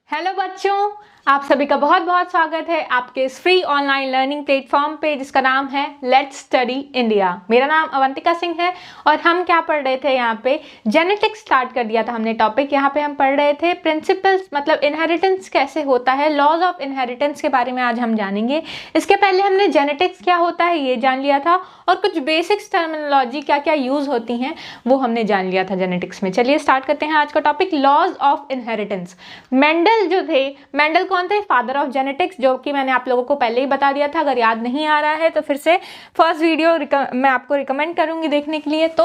Hello बच्चों, आप सभी का बहुत बहुत स्वागत है आपके इस फ्री ऑनलाइन लर्निंग प्लेटफॉर्म पे जिसका नाम है लेट्स स्टडी इंडिया। मेरा नाम अवंतिका सिंह है और हम क्या पढ़ रहे थे यहाँ पे जेनेटिक्स स्टार्ट कर दिया था हमने टॉपिक। यहाँ पे हम पढ़ रहे थे प्रिंसिपल्स मतलब इनहेरिटेंस कैसे होता है, लॉज ऑफ इनहेरिटेंस के बारे में आज हम जानेंगे। इसके पहले हमने जेनेटिक्स क्या होता है ये जान लिया था और कुछ बेसिक्स टर्मिनोलॉजी क्या क्या यूज होती हैं वो हमने जान लिया था जेनेटिक्स में। चलिए स्टार्ट करते हैं आज का topic, laws of inheritance. Mendel जो थे, मेंडल कौन थे? फादर ऑफ जेनेटिक्स, जो कि मैंने आप लोगों को पहले ही बता दिया था। अगर याद नहीं आ रहा है तो फिर से फर्स्ट वीडियो मैं आपको रिकमेंड करूंगी देखने के लिए। तो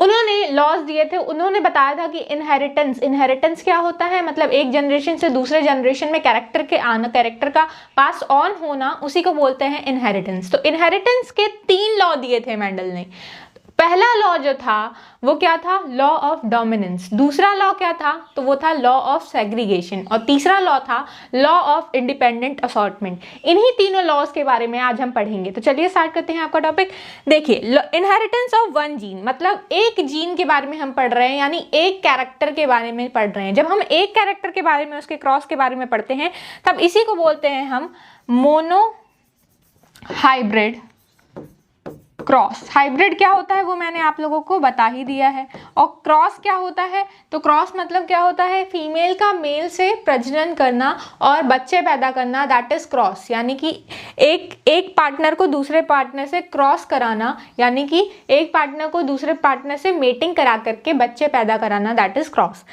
उन्होंने लॉज दिए थे, उन्होंने बताया था कि इनहेरिटेंस क्या होता है, मतलब एक जनरेशन से दूसरे जनरेशन में कैरेक्टर के आना, कैरेक्टर का पास ऑन होना, उसी को बोलते हैं इनहेरिटेंस। तो इनहेरिटेंस के 3 लॉ दिए थे मेंडल ने। पहला लॉ जो था वो क्या था? Law of dominance. दूसरा लॉ क्या था? तो वो था लॉ ऑफ सेग्रीगेशन। और तीसरा लॉ था लॉ ऑफ इंडिपेंडेंट असॉर्टमेंट। इन्हीं तीनों लॉज के बारे में आज हम पढ़ेंगे। तो चलिए स्टार्ट करते हैं आपका टॉपिक। देखिए, इनहेरिटेंस ऑफ वन जीन, मतलब एक जीन के बारे में हम पढ़ रहे हैं, यानी एक कैरेक्टर के बारे में पढ़ रहे हैं। जब हम एक कैरेक्टर के बारे में, उसके क्रॉस के बारे में पढ़ते हैं तब इसी को बोलते हैं हम मोनो हाइब्रिड क्रॉस। हाइब्रिड क्या होता है वो मैंने आप लोगों को बता ही दिया है। और क्रॉस क्या होता है? तो क्रॉस मतलब क्या होता है? फीमेल का मेल से प्रजनन करना और बच्चे पैदा करना, दैट इज क्रॉस। यानी कि एक पार्टनर को दूसरे पार्टनर से क्रॉस कराना, यानी कि एक पार्टनर को दूसरे पार्टनर से मेटिंग करा करके बच्चे पैदा कराना, दैट इज क्रॉस।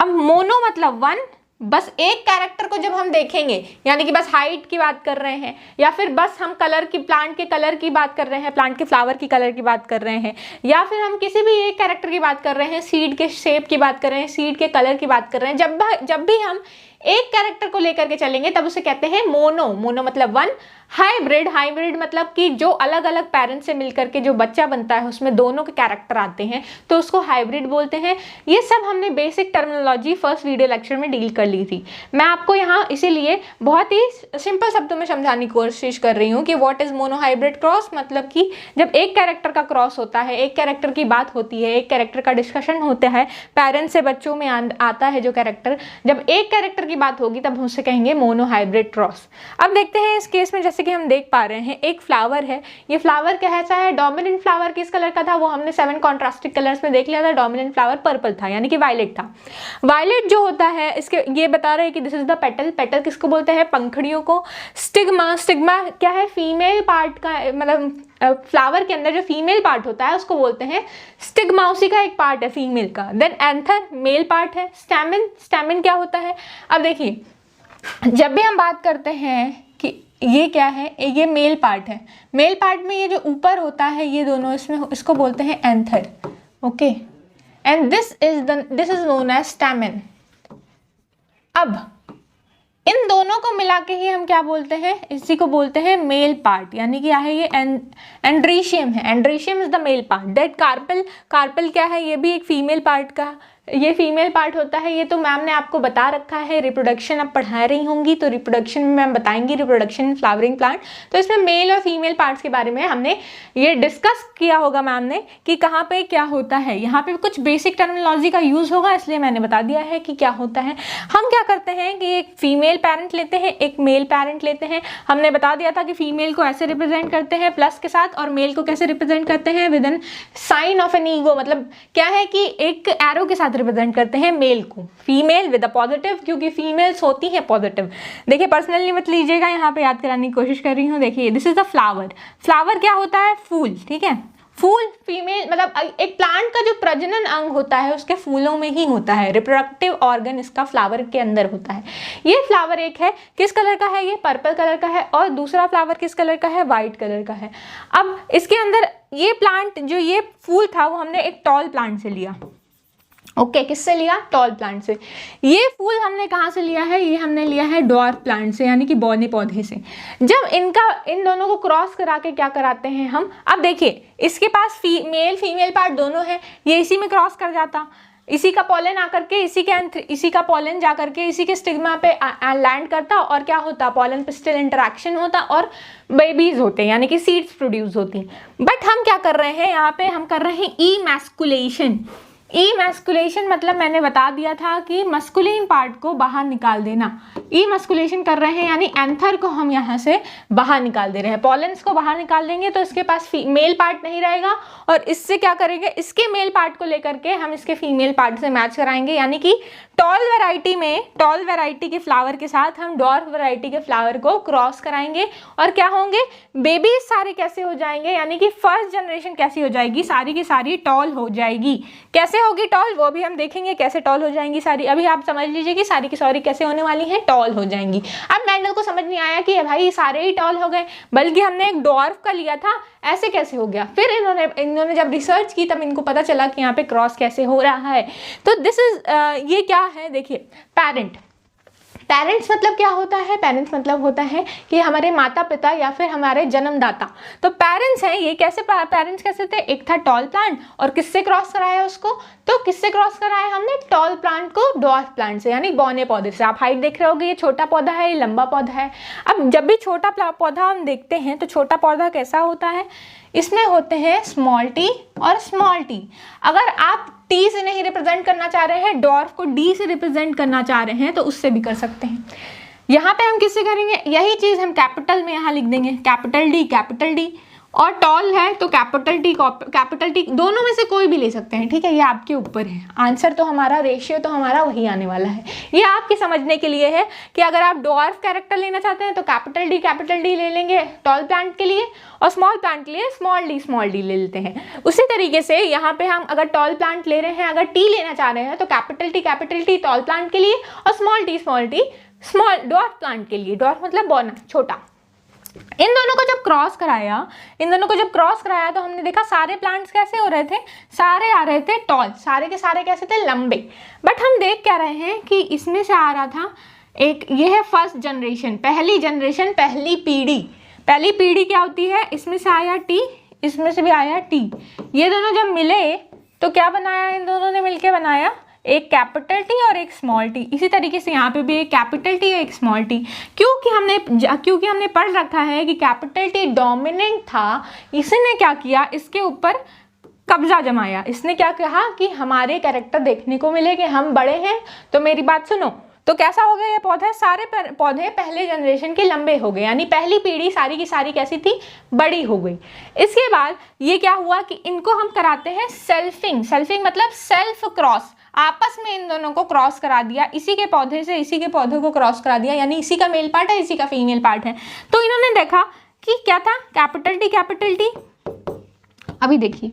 अब मोनो मतलब वन, बस एक कैरेक्टर को जब हम देखेंगे, यानी कि बस हाइट की बात कर रहे हैं, या फिर बस हम कलर की, प्लांट के कलर की बात कर रहे हैं, प्लांट के फ्लावर की कलर की बात कर रहे हैं, या फिर हम किसी भी एक कैरेक्टर की बात कर रहे हैं, सीड के शेप की बात कर रहे हैं, सीड के कलर की बात कर रहे हैं, जब भी हम एक कैरेक्टर को लेकर के चलेंगे तब उसे कहते हैं मोनो। मोनो मतलब वन। हाइब्रिड मतलब कि जो अलग अलग पेरेंट्स से मिलकर के जो बच्चा बनता है उसमें दोनों के कैरेक्टर आते हैं तो उसको हाइब्रिड बोलते हैं। ये सब हमने basic terminology first video lecture में डील कर ली थी। मैं आपको यहाँ इसीलिए बहुत ही सिंपल शब्दों में समझाने की कोशिश कर रही हूँ कि what is mono hybrid cross. मतलब कि जब एक कैरेक्टर का क्रॉस होता है, एक कैरेक्टर की बात होती है, एक कैरेक्टर का डिस्कशन होता है, पेरेंट्स से बच्चों में आता है जो कैरेक्टर, जब एक कैरेक्टर की बात होगी तब उसे कहेंगे मोनो हाइब्रिड क्रॉस। अब देखते हैं इस केस में, जैसे कि हम देख पा रहे हैं एक फ्लावर है। ये फ्लावर कैसा है? डोमिनेंट फ्लावर किस कलर का था वो हमने 7 कॉन्ट्रास्टिंग कलर्स में देख लिया था। डोमिनेंट फ्लावर पर्पल था, यानी कि वायलेट था। वायलेट जो होता है, इसके ये बता रहे हैं कि this is the petal. Petal किसको बोलते हैं? पंखड़ियों को। स्टिग्मा क्या है? फीमेल पार्ट का, मतलब फ्लावर के अंदर जो फीमेल पार्ट होता है उसको बोलते हैं स्टिग्मा, उसी का एक पार्ट है फीमेल का। देन एंथर मेल पार्ट है। स्टैमेन क्या होता है? अब देखिए, जब भी हम बात करते हैं कि ये क्या है, ये मेल पार्ट है। मेल पार्ट में ये जो ऊपर होता है ये दोनों, इसको बोलते हैं anther. Okay, and this is known as stamen. अब इन दोनों को मिला के ही हम क्या बोलते हैं? इसी को बोलते हैं मेल पार्ट, यानी कि क्या है ये? एंड्रीशियम है। Androecium is the male part. That carpel क्या है? ये भी एक फीमेल पार्ट का, ये फीमेल पार्ट होता है। ये तो मैम ने आपको बता रखा है, रिप्रोडक्शन अब पढ़ा रही होंगी तो रिप्रोडक्शन में मैम बताएंगी, रिप्रोडक्शन फ्लावरिंग प्लांट। तो इसमें मेल और फीमेल पार्ट्स के बारे में हमने ये डिस्कस किया होगा मैम ने कि कहाँ पे क्या होता है। यहाँ पे कुछ बेसिक टर्मिनोलॉजी का यूज होगा इसलिए मैंने बता दिया है कि क्या होता है। हम क्या करते हैं कि एक फीमेल पेरेंट लेते हैं, एक मेल पेरेंट लेते हैं। हमने बता दिया था कि फीमेल को ऐसे रिप्रेजेंट करते हैं प्लस के साथ, और मेल को कैसे रिप्रेजेंट करते हैं? With in sign of an ego. मतलब क्या है कि एक एरो के साथ रिप्रेजेंट करते हैं मेल को, फीमेल विद अ पॉजिटिव, क्योंकि फीमेल्स होती हैं पॉजिटिव। देखिए, पर्सनली मत लीजिएगा, यहाँ पे याद कराने की कोशिश कर रही हूँ। देखिए, this is the flower. Flower क्या होता है? फूल। ठीक है, फूल फीमेल, मतलब एक प्लांट का जो प्रजनन अंग होता है उसके फूलों में ही होता है। रिप्रोडक्टिव ऑर्गन इसका फ्लावर के अंदर होता है। ये फ्लावर एक है, किस कलर का है? ये पर्पल कलर का है। और दूसरा फ्लावर किस कलर का है? वाइट कलर का है। अब इसके अंदर ये प्लांट, जो ये फूल था वो हमने एक टॉल प्लांट से लिया। ओके, किससे लिया? टॉल प्लांट से। ये फूल हमने कहाँ से लिया है? ये हमने लिया है डॉर्फ प्लांट से, यानी कि बौने पौधे से। जब इन दोनों को क्रॉस करा के क्या कराते हैं हम? अब देखिए, इसके पास मेल फीमेल पार्ट दोनों है, ये इसी में क्रॉस कर जाता, इसी का पॉलन आकर के इसी का पॉलन जा करके इसी के स्टिग्मा पे लैंड करता, और क्या होता? पॉलन पिस्टिल इंटरेक्शन होता और बेबीज होते हैं, यानी कि सीड्स प्रोड्यूस होती। बट हम क्या कर रहे हैं यहाँ पे? हम कर रहे हैं इमैस्कुलेशन। इमैस्कुलेशन मतलब मैंने बता दिया था कि मस्कुलिन पार्ट को बाहर निकाल देना। इमैस्कुलेशन कर रहे हैं यानी एंथर को हम यहाँ से बाहर निकाल दे रहे हैं। पॉलेंस को बाहर निकाल देंगे तो इसके पास मेल पार्ट नहीं रहेगा और इससे क्या करेंगे, इसके मेल पार्ट को लेकर के हम इसके फीमेल पार्ट से मैच कराएंगे, यानी कि टॉल वैरायटी के फ्लावर के साथ हम डॉर्फ वैरायटी के फ्लावर को क्रॉस कराएंगे और क्या होंगे, बेबीज सारे कैसे हो जाएंगे, यानी कि फर्स्ट जनरेशन कैसी हो जाएगी, सारी की सारी टॉल हो जाएगी। कैसे होगी टॉल वो भी हम देखेंगे, कैसे टॉल हो जाएंगी सारी। अभी आप समझ लीजिए कि सारी की सारी कैसे होने वाली हैं, टॉल हो जाएंगी। अब मेंडल को समझ नहीं आया कि भाई सारे ही टॉल हो गए, बल्कि हमने एक डॉर्फ का लिया था, ऐसे कैसे हो गया। फिर इन्होंने जब रिसर्च की तब इनको पता चला कि यहाँ पे क्रॉस कैसे हो रहा है। तो दिस इज ये क्या है, देखिए पेरेंट्स मतलब क्या होता है, पेरेंट्स मतलब होता है कि हमारे माता पिता या फिर हमारे जन्मदाता। तो पेरेंट्स हैं ये, कैसे पेरेंट्स कैसे थे, एक था टॉल प्लांट और किससे क्रॉस कराया उसको, तो किससे क्रॉस कराया हमने, टॉल प्लांट को डॉर्फ प्लांट से, यानी बौने पौधे से। आप हाइट देख रहे होगे, ये छोटा पौधा है, ये लंबा पौधा है। अब जब भी छोटा पौधा हम देखते हैं तो छोटा पौधा कैसा होता है, इसमें होते हैं स्मॉल टी और स्मॉल टी। अगर आप टी से नहीं रिप्रेजेंट करना चाह रहे हैं, डॉर्फ को डी से रिप्रेजेंट करना चाह रहे हैं तो उससे भी कर सकते हैं। यहाँ पे हम किससे करेंगे, यही चीज़ हम कैपिटल में यहाँ लिख देंगे, कैपिटल डी और टॉल है तो कैपिटल टी, दोनों में से कोई भी ले सकते हैं, ठीक है, ये आपके ऊपर है। आंसर तो हमारा, रेशियो तो हमारा वही आने वाला है। ये आपके समझने के लिए है कि अगर आप डॉर्फ कैरेक्टर लेना चाहते हैं तो कैपिटल डी ले लेंगे टॉल प्लांट के लिए, और स्मॉल प्लांट के लिए स्मॉल डी ले लेते हैं। उसी तरीके से यहाँ पे हम अगर टॉल प्लांट ले रहे हैं, अगर टी लेना चाह रहे हैं तो कैपिटल टी टॉल प्लांट के लिए और small T small dwarf plant के लिए। डॉर्फ मतलब बौना, छोटा। इन दोनों को जब क्रॉस कराया तो हमने देखा सारे प्लांट्स कैसे हो रहे थे, सारे आ रहे थे टॉल, सारे के सारे कैसे थे, लंबे। बट हम देख क्या रहे हैं कि इसमें से आ रहा था एक, ये है फर्स्ट जनरेशन, पहली पीढ़ी क्या होती है, इसमें से आया टी, इसमें से भी आया टी। ये दोनों जब मिले तो क्या बनाया, इन दोनों ने मिलके बनाया एक कैपिटल टी और एक स्मॉल टी। इसी तरीके से यहाँ पे भी एक कैपिटल टी और एक स्मॉल टी, क्योंकि हमने पढ़ रखा है कि कैपिटल टी डोमिनेंट था, इसने क्या किया, इसके ऊपर कब्जा जमाया। इसने क्या कहा कि हमारे कैरेक्टर देखने को मिले कि हम बड़े हैं, तो मेरी बात सुनो। तो कैसा हो गया ये पौधा, सारे पौधे पहले जनरेशन के लंबे हो गए, यानी पहली पीढ़ी सारी की सारी कैसी थी, बड़ी हो गई। इसके बाद ये क्या हुआ कि इनको हम कराते हैं सेल्फिंग मतलब सेल्फ क्रॉस, आपस में इन दोनों को क्रॉस करा दिया, इसी के पौधे से इसी के पौधे को क्रॉस करा दिया, यानी इसी का मेल पार्ट है, इसी का फीमेल पार्ट है। तो इन्होंने देखा कि क्या था, कैपिटल टी। अभी देखिए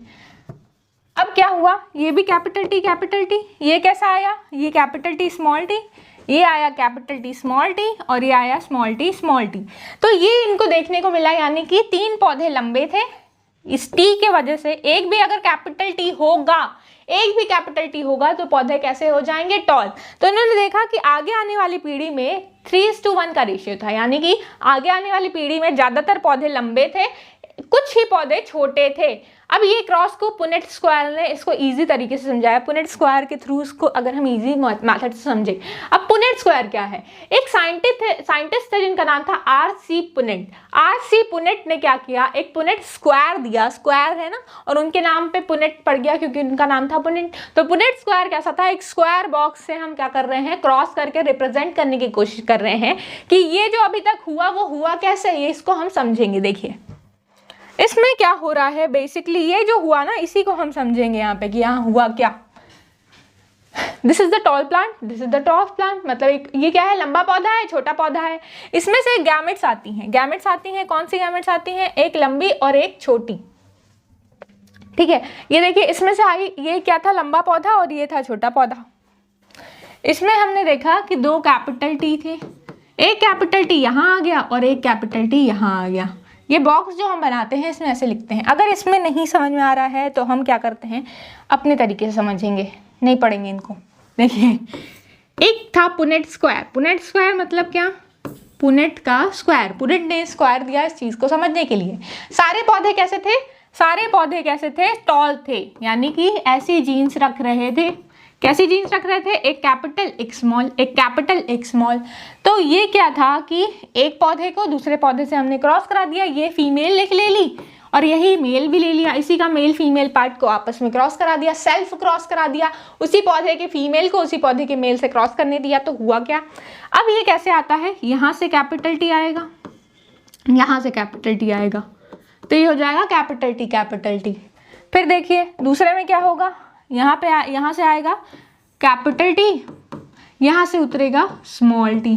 अब क्या हुआ, ये भी कैपिटल टी, ये कैसा आया, ये कैपिटल टी स्मॉल टी, ये आया कैपिटल टी स्मॉल टी और ये आया स्मॉल टी। तो ये इनको देखने को मिला, यानी कि 3 पौधे लंबे थे। इस टी के वजह से एक भी कैपिटल टी होगा तो पौधे कैसे हो जाएंगे, टॉल। तो इन्होंने देखा कि आगे आने वाली पीढ़ी में 3:1 का रेशियो था, यानी कि आगे आने वाली पीढ़ी में ज्यादातर पौधे लंबे थे, कुछ ही पौधे छोटे थे। अब ये क्रॉस को पुनेट स्क्वायर ने इसको इजी तरीके से समझाया, पुनेट स्क्वायर के थ्रू इसको अगर हम इजी मेथड से समझे। अब पुनेट स्क्वायर क्या है, एक साइंटिस्ट थे जिनका नाम था आर.सी. पुनेट ने क्या किया, एक पुनेट स्क्वायर दिया, स्क्वायर है ना, और उनके नाम पे पुनेट पड़ गया क्योंकि उनका नाम था पुनेट। तो पुनेट स्क्वायर कैसा था, एक स्क्वायर बॉक्स से हम क्या कर रहे हैं, क्रॉस करके रिप्रेजेंट करने की कोशिश कर रहे हैं कि ये जो अभी तक हुआ वो हुआ कैसे, ये इसको हम समझेंगे। देखिए इसमें क्या हो रहा है, बेसिकली ये जो हुआ ना इसी को हम समझेंगे यहाँ पे कि यहाँ हुआ क्या। This is the tall plant, this is the dwarf plant, मतलब ये क्या है, लंबा पौधा है, छोटा पौधा है। इसमें से गैमेट्स आती हैं, कौन सी गैमेट्स आती हैं, एक लंबी और एक छोटी, ठीक है। ये देखिए इसमें से आई, ये क्या था, लंबा पौधा और ये था छोटा पौधा। इसमें हमने देखा कि 2 कैपिटल टी थे, एक कैपिटल टी यहाँ आ गया और एक कैपिटल टी यहाँ आ गया। ये बॉक्स जो हम बनाते हैं इसमें ऐसे लिखते हैं। अगर इसमें नहीं समझ में आ रहा है तो हम क्या करते हैं, अपने तरीके से समझेंगे, नहीं पढ़ेंगे इनको। देखिए एक था पुनेट स्क्वायर मतलब क्या, पुनेट का स्क्वायर, पुनेट ने स्क्वायर दिया इस चीज को समझने के लिए। सारे पौधे कैसे थे, टॉल थे, यानी कि ऐसी जीन्स रख रहे थे। कैसी जीन्स रख रहे थे, एक कैपिटल एक स्मॉल। तो ये क्या था कि एक पौधे को दूसरे पौधे से हमने क्रॉस करा दिया, ये फीमेल ले ली और यही मेल भी ले लिया, इसी का मेल फीमेल पार्ट को आपस में क्रॉस करा दिया, सेल्फ क्रॉस करा दिया, उसी पौधे के फीमेल को उसी पौधे के मेल से क्रॉस करने दिया। तो हुआ क्या, अब ये कैसे आता है, यहाँ से कैपिटल टी आएगा, यहाँ से कैपिटल टी आएगा, तो ये हो जाएगा कैपिटल टी कैपिटल टी। फिर देखिए दूसरे में क्या होगा, यहाँ पे यहाँ से आएगा कैपिटल टी, यहाँ से उतरेगा स्मॉल टी।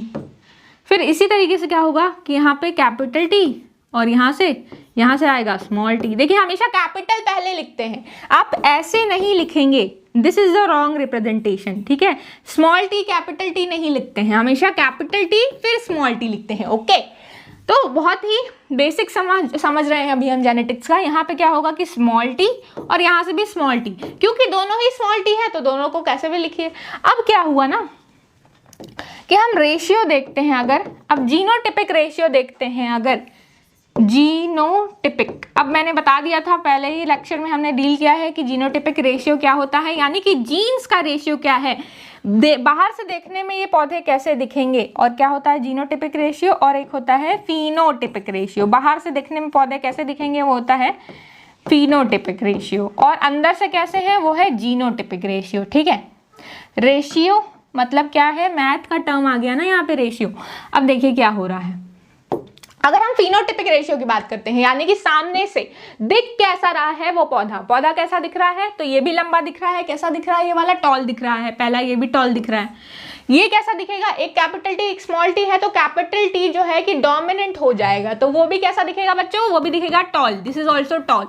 फिर इसी तरीके से क्या होगा कि यहाँ पे कैपिटल टी और यहाँ से आएगा स्मॉल टी। देखिए हमेशा कैपिटल पहले लिखते हैं, आप ऐसे नहीं लिखेंगे, this is the wrong representation, ठीक है। स्मॉल टी कैपिटल टी नहीं लिखते हैं, हमेशा कैपिटल टी फिर स्मॉल टी लिखते हैं, ओके। तो बहुत ही बेसिक समझ रहे हैं अभी हम जेनेटिक्स का। यहाँ पे क्या होगा कि स्मॉल टी और यहाँ से भी स्मॉल टी, क्योंकि दोनों ही स्मॉल टी है तो दोनों को कैसे भी लिखिए। अब क्या हुआ ना कि हम रेशियो देखते हैं, अगर अब जीनोटिपिक रेशियो देखते हैं, अगर जीनोटिपिक, अब मैंने बता दिया था पहले ही लेक्चर में हमने डील किया है कि जीनोटिपिक रेशियो क्या होता है, यानी कि जीन्स का रेशियो क्या है, बाहर से देखने में ये पौधे कैसे दिखेंगे, और क्या होता है जीनोटिपिक रेशियो, और एक होता है फिनोटिपिक रेशियो। बाहर से देखने में पौधे कैसे दिखेंगे वो होता है फिनोटिपिक रेशियो, और अंदर से कैसे है वो है जीनोटिपिक रेशियो, ठीक है। रेशियो मतलब क्या है, मैथ का टर्म आ गया ना यहाँ पे रेशियो। अब देखिए क्या हो रहा है, अगर हम फिनोटिपिक रेशियो की बात करते हैं, यानी कि सामने से दिख कैसा रहा है वो पौधा कैसा दिख रहा है, तो ये भी लंबा दिख रहा है, कैसा दिख रहा है, ये वाला टॉल दिख रहा है, पहला ये भी टॉल दिख रहा है। ये कैसा दिखेगा, एक कैपिटल टी एक स्मॉल टी है, तो कैपिटल टी जो है कि डोमिनेंट हो जाएगा, तो वो भी कैसा दिखेगा बच्चों, वो भी दिखेगा tall, this is also tall.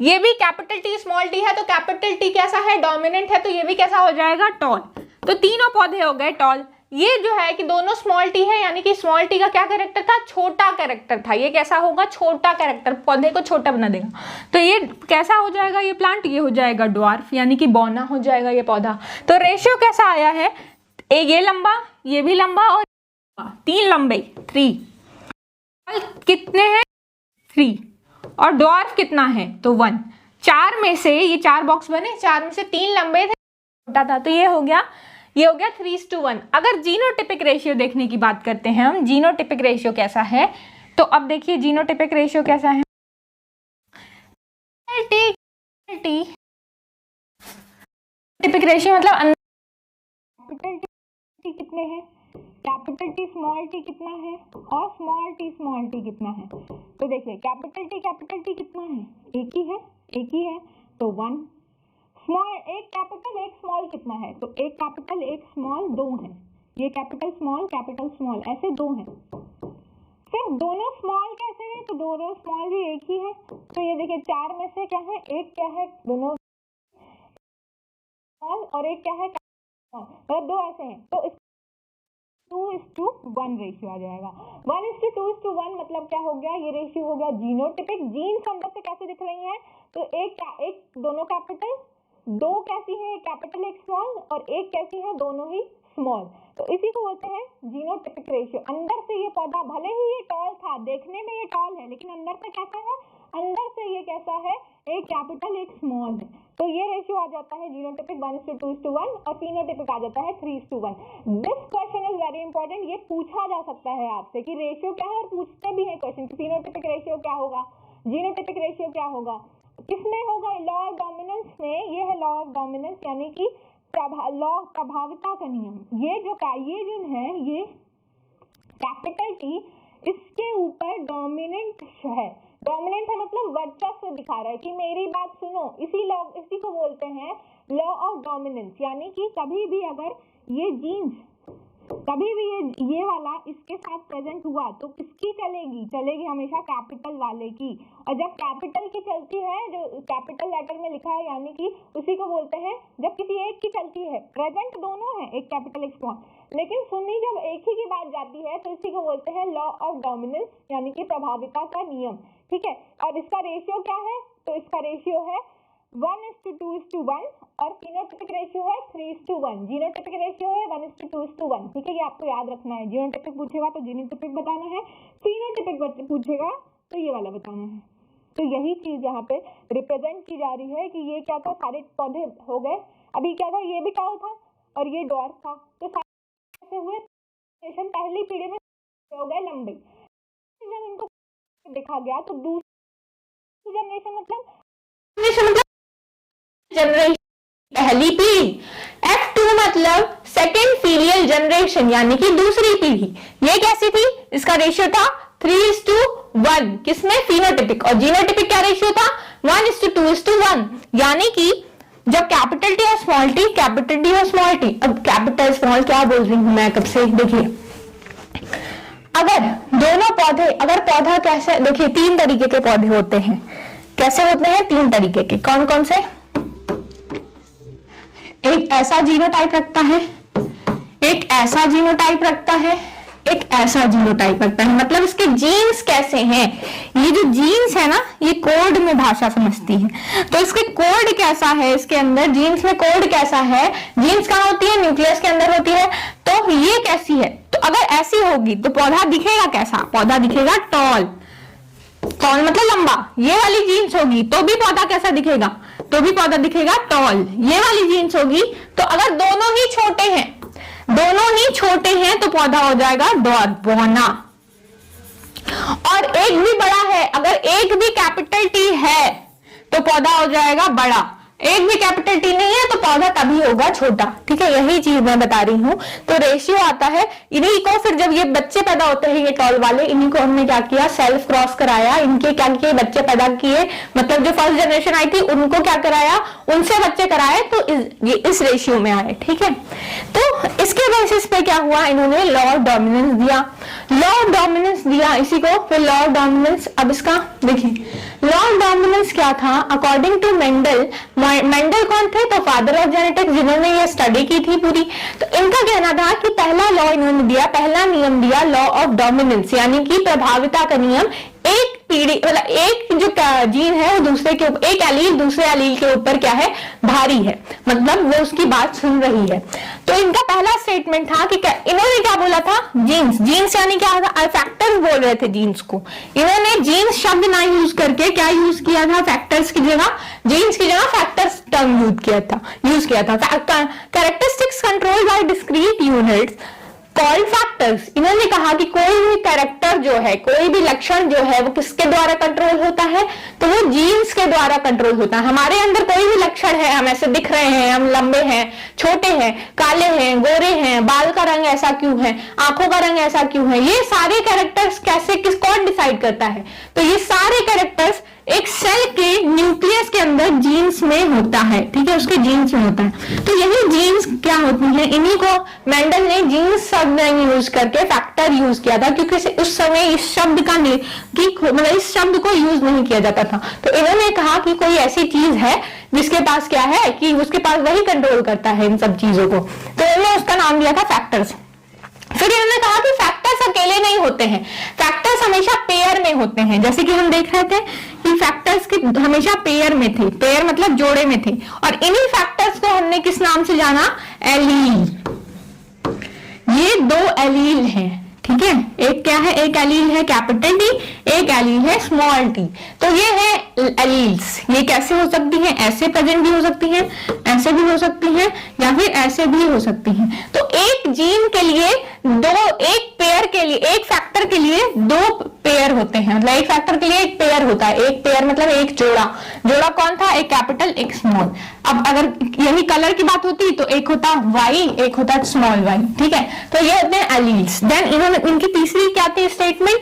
ये भी कैपिटल टी स्मॉल टी है, तो कैपिटल टी कैसा है, डोमिनेंट है, तो ये भी कैसा हो जाएगा, टॉल। तो तीनों पौधे हो गए टॉल। ये जो है कि दोनों स्मॉल टी है, यानी कि स्मॉल टी का क्या कैरेक्टर था, छोटा कैरेक्टर था, ये कैसा होगा, छोटा कैरेक्टर, पौधे को छोटा बना देगा। तो ये कैसा हो जाएगा, ये प्लांट, ये हो जाएगा ड्वार्फ, यानी कि बौना हो जाएगा ये पौधा। तो रेशियो कैसा आया है, ये लंबा, ये भी लंबा, और 3 लंबे 3, कितने हैं 3, और ड्वार्फ कितना है तो 1। 4 में से ये 4 बॉक्स बने, 4 में से 3 लंबे थे, छोटा था, तो ये हो गया 3:1। अगर जीनोटिपिक रेशियो देखने की बात करते हैं हम, जीनोटिपिक रेशियो कैसा है, तो अब देखिए जीनोटिपिक रेशियो कैसा है, टिपिक रेशियो मतलब कैपिटल टी कितने हैं, कैपिटल टी स्मॉल टी कितना है, और स्मॉल टी कितना है। तो देखिए कैपिटल टी कितना है, एक ही है, तो 1। स्मॉल, एक कैपिटल एक स्मॉल कितना है, तो एक कैपिटल एक स्मॉल 2 है, ये कैपिटल स्मॉल ऐसे 2 हैं। फिर दोनों स्मॉल कैसे हैं, तो दोनों स्मॉल भी एक ही है, तो ये देखिए 4 में से क्या है, एक क्या है, दोनों स्मॉल और एक क्या है, मतलब 2 ऐसे हैं, तो 2:1 रेशियो आ जाएगा। 1:2:1 मतलब क्या हो गया, ये रेशियो हो गया जीनोटिपिक। जीन्स अंदर से कैसे दिख रही हैं, तो एक दोनों कैपिटल, 2 कैसी है, कैपिटल एक स्मॉल, और एक कैसी है, दोनों ही स्मॉल, तो इसी को बोलते हैं जीनोटिपिक रेशियो। अंदर से ये पौधा भले ही ये टॉल था, देखने में ये टॉल है, लेकिन अंदर से कैसा है, अंदर से ये कैसा है, एक कैपिटल एक स्मॉल है, तो ये रेशियो आ जाता है जीनोटिपिक 1:2:1, और फिनोटिपिक आ जाता है 3:1। This question is very important, ये पूछा जा सकता है आपसे कि रेशियो क्या है, और पूछते भी है क्वेश्चन कि फिनोटिपिक रेशियो क्या होगा, जीनोटिपिक रेशियो क्या होगा, किसमें होगा, लॉ ऑफ डोमिनेंस में। ये है लॉ ऑफ डोमिनेंस, यानी कि लॉ प्रभाविता का नियम। ये जो है, ये कैपिटल टी इसके ऊपर डोमिनेंट है। डोमिनेंट है मतलब वर्चस्व दिखा रहा है कि मेरी बात सुनो, इसी को बोलते हैं लॉ ऑफ डोमिनेंस। यानी कि कभी भी अगर ये जीन्स, कभी भी ये वाला इसके साथ प्रेजेंट हुआ तो किसकी चलेगी हमेशा कैपिटल वाले की। और जब कैपिटल की चलती है, जो कैपिटल लेटर में लिखा है, यानी कि उसी को बोलते हैं, जब किसी एक की चलती है, प्रेजेंट दोनों है, एक कैपिटल एक स्मॉल, लेकिन सुनी जब एक ही की बात जाती है तो इसी को बोलते हैं लॉ ऑफ डोमिनेंस, यानी कि प्रभाविता का नियम, ठीक है। और इसका रेशियो क्या है, तो इसका रेशियो है 1:2:1, और फिनोटिपिक रेशियो है 3:1। जीनोटिपिक रेशियो है 1:2:1, ठीक है, ये आपको याद रखना है। जीनोटिपिक पूछेगा तो जीनोटिपिक बताना है, फिनोटिपिक पूछेगा तो ये वाला बताना है। तो यही चीज यहाँ पे रिप्रेजेंट की जा रही है कि ये क्या था, सारे पौधे हो गए, अभी क्या था, ये भी टॉल था और ये डॉर्फ था, तो सारे हुए पहली पीढ़ी में हो गए लंबे। जब इनको देखा गया तो जनरेशन जनरेशन पहली पीढ़ी, F2 मतलब सेकेंड फीलियल जनरेशन यानी कि दूसरी पीढ़ी। ये कैसी थी? इसका रेशियो था 3:1 किसमें? फिनोटिपिक। और जीनोटिपिक क्या रेशियो था? 1:2:1 यानी कि जब कैपिटल टी और स्मॉल टी, कैपिटल टी और स्मॉल टी, अब कैपिटल स्मॉल क्या बोल रही हूं मैं कब से, देखिए अगर दोनों पौधे, अगर पौधा कैसे, देखिए 3 तरीके के पौधे होते हैं। कैसे होते हैं? 3 तरीके के। कौन कौन से? एक ऐसा जीनोटाइप रखता है, एक ऐसा जीनोटाइप रखता है, एक ऐसा जीनोटाइप रखता है। मतलब इसके जीन्स कैसे हैं? ये जो जीन्स है ना, ये कोड में भाषा समझती है। तो इसके कोड कैसा है, इसके अंदर जीन्स में कोड कैसा है? जीन्स कहाँ होती है? न्यूक्लियस के अंदर होती है। तो ये कैसी है? तो अगर ऐसी होगी तो पौधा दिखेगा कैसा? पौधा दिखेगा टॉल। टॉल मतलब लंबा। ये वाली जीन्स होगी तो भी पौधा कैसा दिखेगा? तो भी पौधा दिखेगा टॉल। ये वाली जीन्स होगी तो अगर दोनों ही छोटे हैं, दोनों ही छोटे हैं तो पौधा हो जाएगा डॉर्फ, बौना। और एक भी बड़ा है, अगर एक भी कैपिटल टी है तो पौधा हो जाएगा बड़ा। एक भी कैपिटल टी नहीं है तो पौधा तभी होगा छोटा। ठीक है, यही चीज मैं बता रही हूं। तो रेशियो आता है इन्हीं को। फिर जब ये बच्चे पैदा होते हैं, ये टॉल वाले, इन्हीं को हमने क्या किया? सेल्फ क्रॉस कराया। इनके क्या किए? बच्चे पैदा किए। मतलब जो फर्स्ट जनरेशन आई थी उनको क्या कराया? उनसे बच्चे कराए, तो ये इस रेशियो में आए। ठीक है, तो इसके बेसिस पे क्या हुआ? इन्होंने लॉ ऑफ डोमिनेंस दिया। लॉ ऑफ डोमिनेंस दिया इसी को। फिर लॉ ऑफ डोमिनेंस, अब इसका देखिए लॉ ऑफ डोमिनेंस क्या था? अकॉर्डिंग टू मेंडल, मेंडल कौन थे? तो फादर ऑफ जेनेटिक्स, जिन्होंने ये स्टडी की थी पूरी। तो इनका कहना था कि पहला लॉ इन्होंने दिया, पहला नियम दिया लॉ ऑफ डोमिनेंस, यानी कि प्रभाविता का नियम। एक पीढ़ी, मतलब एक जो जीन है वो दूसरे के ऊपर, एक एलील दूसरे एलील के ऊपर क्या है? भारी है, मतलब वो उसकी बात सुन रही है। तो इनका पहला स्टेटमेंट था कि इन्होंने क्या बोला था? जीन्स, जीन्स यानी क्या था? फैक्टर्स बोल रहे थे जीन्स को। इन्होंने जीन्स शब्द ना यूज करके क्या यूज किया था? फैक्टर्स की जगह, जीन्स की जगह फैक्टर्स टर्म यूज किया था। Characteristics control by discrete units called factors. इन्होंने कहा कि कोई भी कैरेक्टर जो है, कोई भी लक्षण जो है वो किसके द्वारा कंट्रोल होता है? तो वो जीन्स के द्वारा कंट्रोल होता है। हमारे अंदर कोई भी लक्षण है, हम ऐसे दिख रहे हैं, हम लंबे हैं, छोटे हैं, काले हैं, गोरे हैं, बाल का रंग ऐसा क्यों है, आंखों का रंग ऐसा क्यों है, ये सारे कैरेक्टर्स कैसे, कौन डिसाइड करता है? तो ये सारे कैरेक्टर्स एक सेल के न्यूक्लियस के अंदर जीन्स में होता है। ठीक है, उसके जीन्स में होता है। तो यही जीन्स क्या होती है? इन्हीं को मेंडल ने जीन्स शब्द यूज करके फैक्टर यूज किया था, क्योंकि उस समय इस शब्द का मतलब इस शब्द को यूज नहीं किया जाता था। तो इन्होंने कहा कि कोई ऐसी चीज है जिसके पास क्या है, कि उसके पास वही कंट्रोल करता है इन सब चीजों को। तो इन्होंने उसका नाम दिया था फैक्टर्स। फिर इन्होंने कहा कि फैक्टर्स अकेले नहीं होते हैं, फैक्टर्स हमेशा पेयर में होते हैं। जैसे कि हम देख रहे थे कि फैक्टर्स के हमेशा पेयर में थे, पेयर मतलब जोड़े में थे। और इन्हीं फैक्टर्स को हमने किस नाम से जाना? एलील। ये 2 एलील हैं। ठीक है, एक क्या है? एक एलील है कैपिटल टी, एक एलील है स्मॉल टी। तो ये है एलील्स। ये कैसे हो सकती हैं? ऐसे प्रेजेंट भी हो सकती हैं, ऐसे भी हो सकती हैं, या फिर ऐसे भी हो सकती हैं। तो एक जीन के लिए एक पेयर के लिए, एक फैक्टर के लिए 2 पेयर होते हैं। मतलब एक फैक्टर के लिए एक पेयर होता है। एक पेयर मतलब एक जोड़ा। जोड़ा कौन था? एक कैपिटल, एक स्मॉल। अब अगर यही कलर की बात होती तो एक होता वाई, एक होता स्मॉल वाई। ठीक है, तो ये होते हैं एलील्स। देन इन्होंने, इनकी तीसरी क्या थी स्टेटमेंट?